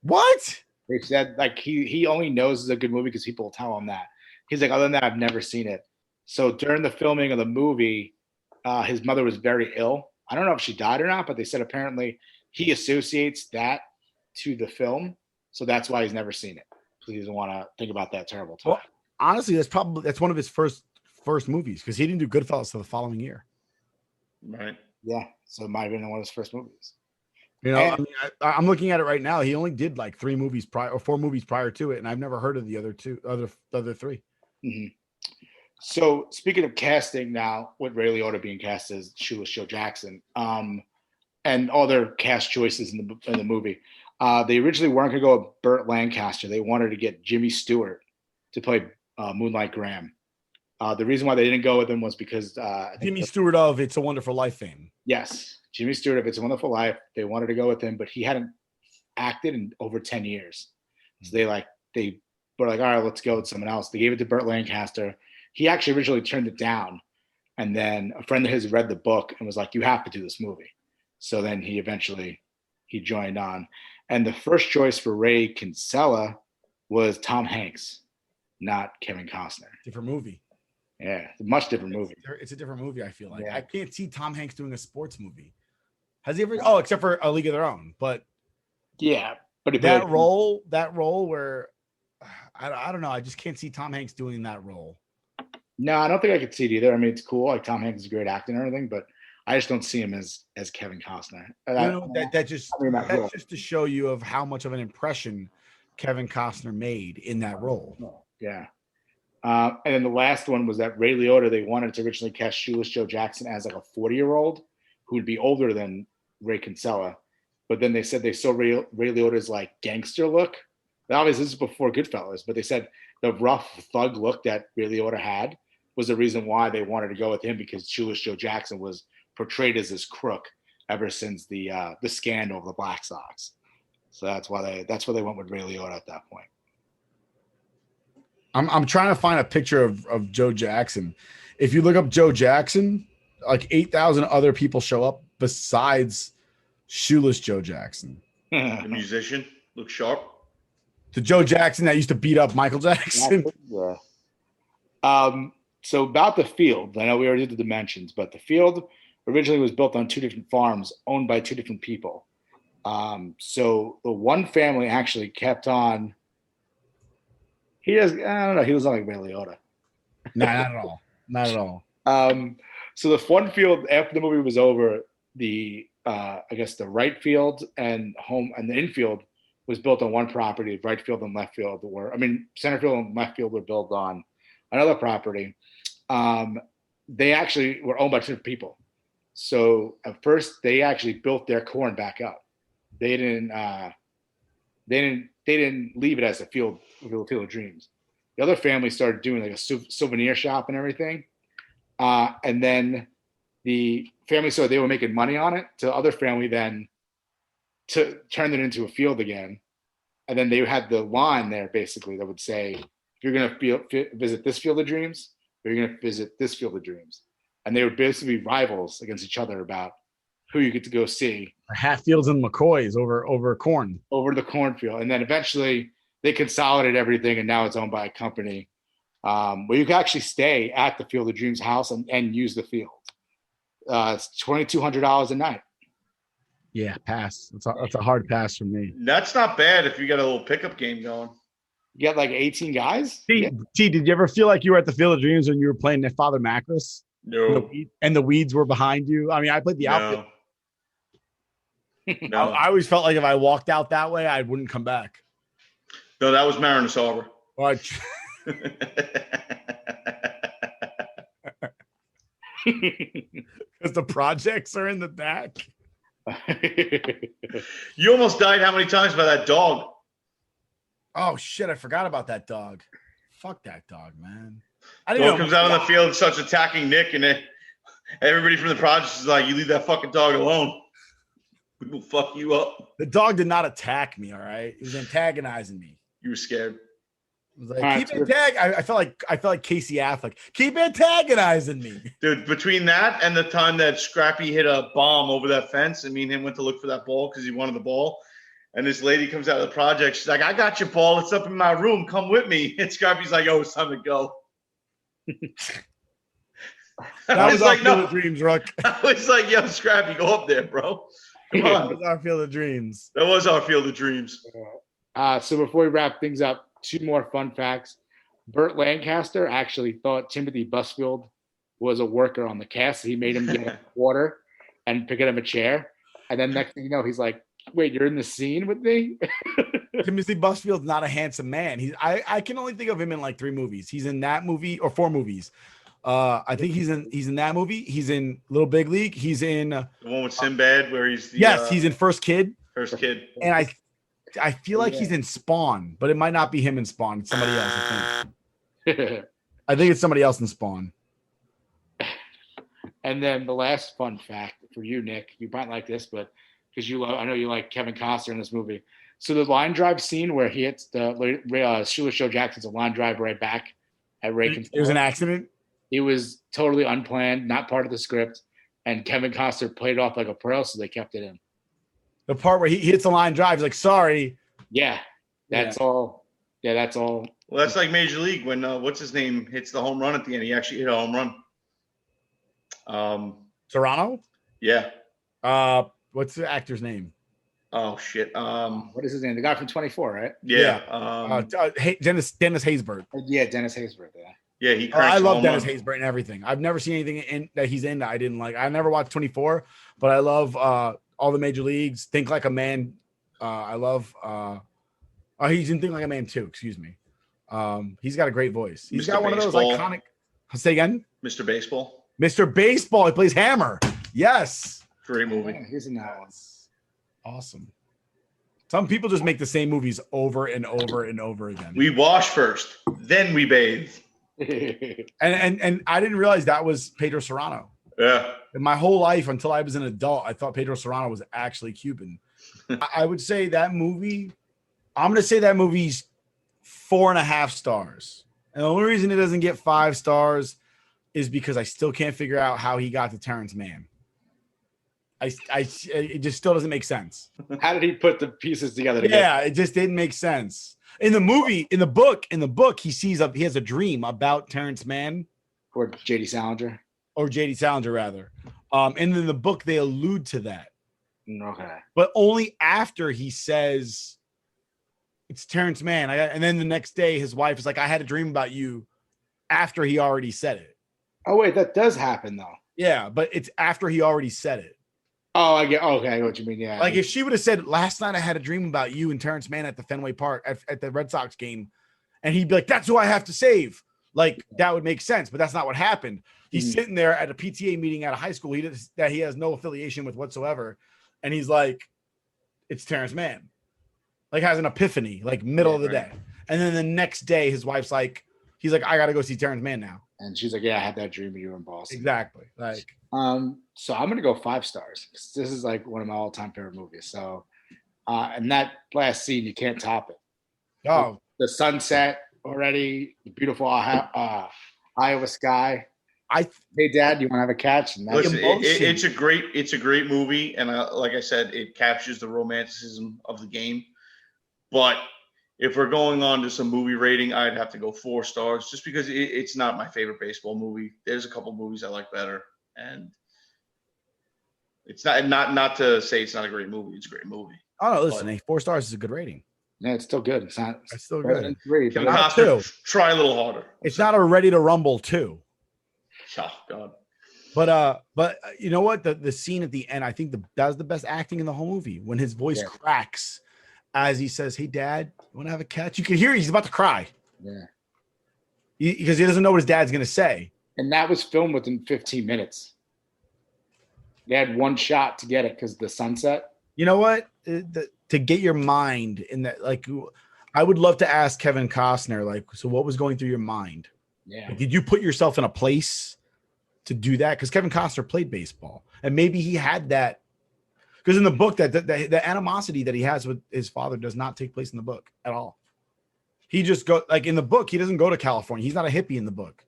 What? They said like he only knows it's a good movie because people tell him that. He's like, other than that, I've never seen it. So during the filming of the movie, his mother was very ill. I don't know if she died or not, but they said apparently he associates that to the film. So that's why he's never seen it. He doesn't want to think about that terrible time. Well, honestly, that's one of his first movies because he didn't do Goodfellas till the following year. Right. Yeah. So it might have been one of his first movies. You know, I mean, I'm looking at it right now. He only did like 4 movies prior to it, and I've never heard of the other 3. Mm-hmm. So speaking of casting now, with Ray Liotta being cast as Shoeless Joe Jackson, and other cast choices in the movie. They originally weren't going to go with Burt Lancaster. They wanted to get Jimmy Stewart to play Moonlight Graham. The reason why they didn't go with him was because Jimmy Stewart of It's a Wonderful Life fame. Yes, Jimmy Stewart of It's a Wonderful Life. They wanted to go with him, but he hadn't acted in over 10 years. So they were like, all right, let's go with someone else. They gave it to Burt Lancaster. He actually originally turned it down. And then a friend of his read the book and was like, you have to do this movie. So then he joined on. And the first choice for Ray Kinsella was Tom Hanks, not Kevin Costner. Different movie. Yeah, it's a much different movie. It's a different movie, I feel like. Yeah. I can't see Tom Hanks doing a sports movie. Has he ever? Oh, except for A League of Their Own. But yeah, but that role where I don't know. I just can't see Tom Hanks doing that role. No, I don't think I could see it either. I mean, it's cool. Like Tom Hanks is a great actor and everything, but I just don't see him as Kevin Costner. That's just to show you of how much of an impression Kevin Costner made in that role. Yeah. And then the last one was that Ray Liotta, they wanted to originally cast Shoeless Joe Jackson as like a 40-year-old who would be older than Ray Kinsella. But then they said they saw Ray Liotta's like gangster look. Now, obviously, this is before Goodfellas, but they said the rough thug look that Ray Liotta had was the reason why they wanted to go with him, because Shoeless Joe Jackson was portrayed as this crook ever since the scandal of the Black Sox. So that's why they went with Ray Liotta at that point. I'm trying to find a picture of Joe Jackson. If you look up Joe Jackson, like 8,000 other people show up besides Shoeless Joe Jackson. The musician, Luke Sharp. The Joe Jackson that used to beat up Michael Jackson. Yeah. So about the field, I know we already did the dimensions, but the field originally was built on 2 different farms owned by 2 different people. So the one family actually kept on. I don't know. He was not like Ray Liotta. Nah, not at all. Not at all. So the one field after the movie was over, I guess the right field and the infield was built on one property. Right field and left field center field and left field were built on another property. They actually were owned by 2 different people. So at first they actually built their corn back up. They didn't leave it as a field of dreams. The other family started doing like a souvenir shop and everything. And then the family saw they were making money on it. To the other family then to turn it into a field again. And then they had the line there basically that would say, if you're going to visit this Field of Dreams, or you're going to visit this Field of Dreams. And they would basically be rivals against each other about who you get to go see. Hatfields and McCoys over corn. Over the cornfield. And then eventually they consolidated everything, and now it's owned by a company where you can actually stay at the Field of Dreams house and use the field. It's $2,200 a night. Yeah, pass. That's a hard pass for me. That's not bad if you got a little pickup game going. You got like 18 guys? T, did you ever feel like you were at the Field of Dreams when you were playing Father Macris? No. And the weeds were behind you? I mean, I played the outfield. No. I always felt like if I walked out that way, I wouldn't come back. No, that was Mariners Harbor. Because the projects are in the back. You almost died how many times by that dog? Oh shit! I forgot about that dog. Fuck that dog, man. Dog comes out on the field and starts attacking Nick, and then everybody from the projects is like, "You leave that fucking dog alone. We will fuck you up." The dog did not attack me. All right, he was antagonizing me. You were scared. It was like, keep I felt like Casey Affleck. Keep antagonizing me, dude. Between that and the time that Scrappy hit a bomb over that fence, and me and him went to look for that ball because he wanted the ball. And this lady comes out of the project. She's like, "I got your ball. It's up in my room. Come with me." And Scrappy's like, "Oh, it's time to go." That was our Field of Dreams, Rook. I was like, "Yo, Scrappy, go up there, bro. Come on." That was our Field of Dreams. That was our Field of Dreams. So before we wrap things up, 2 more fun facts. Burt Lancaster actually thought Timothy Busfield was a worker on the cast. So he made him get water and pick him a chair. And then next thing you know, he's like, "Wait, you're in the scene with me?" Timothy Busfield's not a handsome man. I can only think of him in like 3 movies. He's in that movie or 4 movies. I think he's in that movie. He's in Little Big League. He's in the one with Sinbad where he's he's in First Kid. First Kid. And I feel like he's in Spawn, but it might not be him in Spawn. It's somebody else, I think. I think it's somebody else in Spawn. And then the last fun fact for you, Nick, you might like this, but because I know you like Kevin Costner in this movie. So the line drive scene where he hits the Sheila Show Jackson's a line drive right back at Ray. It was an accident. It was totally unplanned, not part of the script, and Kevin Costner played it off like a pro, so they kept it in. The part where he hits the line drive, he's like, "Sorry." Yeah, that's all. Yeah, that's all. Well, that's like Major League when what's his name hits the home run at the end. He actually hit a home run. Toronto. Yeah. What's the actor's name? Oh shit. What is his name? The guy from 24, right? Yeah. Dennis Haysbert. Yeah, Dennis Haysbert. Yeah, he. I love Dennis Haysbert and everything. I've never seen anything that he's in that I didn't like. I never watched 24, but I love all the major leagues. Think Like a Man. I love. He's in Think Like a Man too. Excuse me. He's got a great voice. He's got one of those iconic. Say again. Mr. Baseball. Mr. Baseball. He plays Hammer. Yes. Great movie. Yeah, he's in that one. Awesome. Some people just make the same movies over and over and over again. We wash first, then we bathe. and I didn't realize that was Pedro Serrano. Yeah. In my whole life, until I was an adult, I thought Pedro Serrano was actually Cuban. I would say that movie, I'm going to say that movie's 4.5 stars. And the only reason it doesn't get 5 stars is because I still can't figure out how he got to Terrence Mann. It just still doesn't make sense. How did he put the pieces together? Yeah, it just didn't make sense. In the movie, in the book, he has a dream about Terrence Mann or J.D. Salinger, rather. And in the book, they allude to that. Okay, but only after he says it's Terrence Mann. And then the next day, his wife is like, "I had a dream about you," after he already said it. Oh wait, that does happen though. Yeah, but it's after he already said it. Oh, I get. Okay, I know what you mean. Yeah. Like if she would have said, "Last night I had a dream about you and Terrence Mann at the Fenway Park at the Red Sox game," and he'd be like, "That's who I have to save." Like that would make sense, but that's not what happened. He's sitting there at a PTA meeting at a high school that he has no affiliation with whatsoever, and he's like, "It's Terrence Mann." Like has an epiphany, like middle of the day, And then the next day, his wife's like, he's like, I got to go see Terrence Mann now. And she's like, yeah, I had that dream of you in Boston. Exactly. Like, so I'm gonna go 5 stars. This is like one of my all-time favorite movies. So, and that last scene, you can't top it. oh, The sunset already, the beautiful Iowa sky. Hey, Dad, you want to have a catch? And Listen, it's a great movie, and like I said, it captures the romanticism of the game. But if we're going on to some movie rating, I'd have to go 4 stars, just because it's not my favorite baseball movie. There's a couple movies I like better, and it's not to say it's not a great movie. It's a great movie. Oh no, listen, 4 stars is a good rating. Yeah, it's still good. It's still good. 3, Kevin Costner, try a little harder. It's not a Ready to Rumble 2. Oh God. But you know what? The scene at the end, I think that was the best acting in the whole movie. When his voice cracks as he says, "Hey, Dad, you want to have a catch?" You can hear he's about to cry. Yeah. Because he doesn't know what his dad's gonna say. And that was filmed within 15 minutes. They had one shot to get it because the sunset. You know what? To get your mind in that, like, I would love to ask Kevin Costner, like, so what was going through your mind? Yeah. Like, did you put yourself in a place to do that? Because Kevin Costner played baseball, and maybe he had that. Because in the book, that the animosity that he has with his father does not take place in the book at all. He just like in the book, he doesn't go to California. He's not a hippie in the book.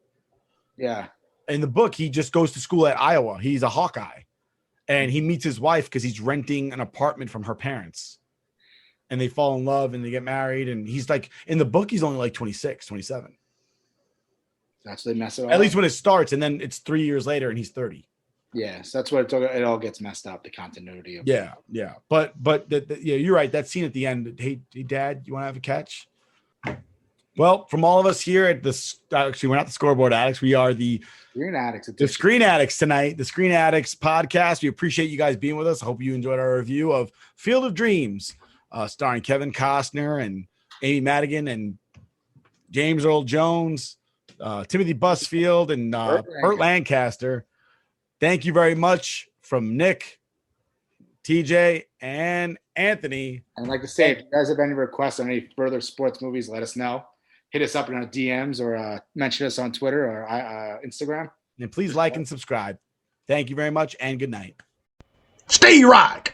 Yeah. In the book, he just goes to school at Iowa. He's a Hawkeye, and he meets his wife because he's renting an apartment from her parents, and they fall in love and they get married. And he's like, in the book, he's only like 26, 27. That's what they mess it up. At least when it starts, and then it's 3 years later, and he's 30. Yes, that's what it all gets messed up. The continuity of yeah. But you're right. That scene at the end. Hey, Dad, you want to have a catch? Well, from all of us here at actually, we're not the Scoreboard Addicts. We are the Screen Addicts. The Screen Addicts tonight. The Screen Addicts podcast. We appreciate you guys being with us. I hope you enjoyed our review of Field of Dreams, starring Kevin Costner and Amy Madigan and James Earl Jones, Timothy Busfield, and Burt Lancaster. Thank you very much from Nick, TJ, and Anthony. I'd like to say, if you guys have any requests on any further sports movies, let us know. Hit us up in our DMs or mention us on Twitter or Instagram. And please like and subscribe. Thank you very much, and good night. Stay rock.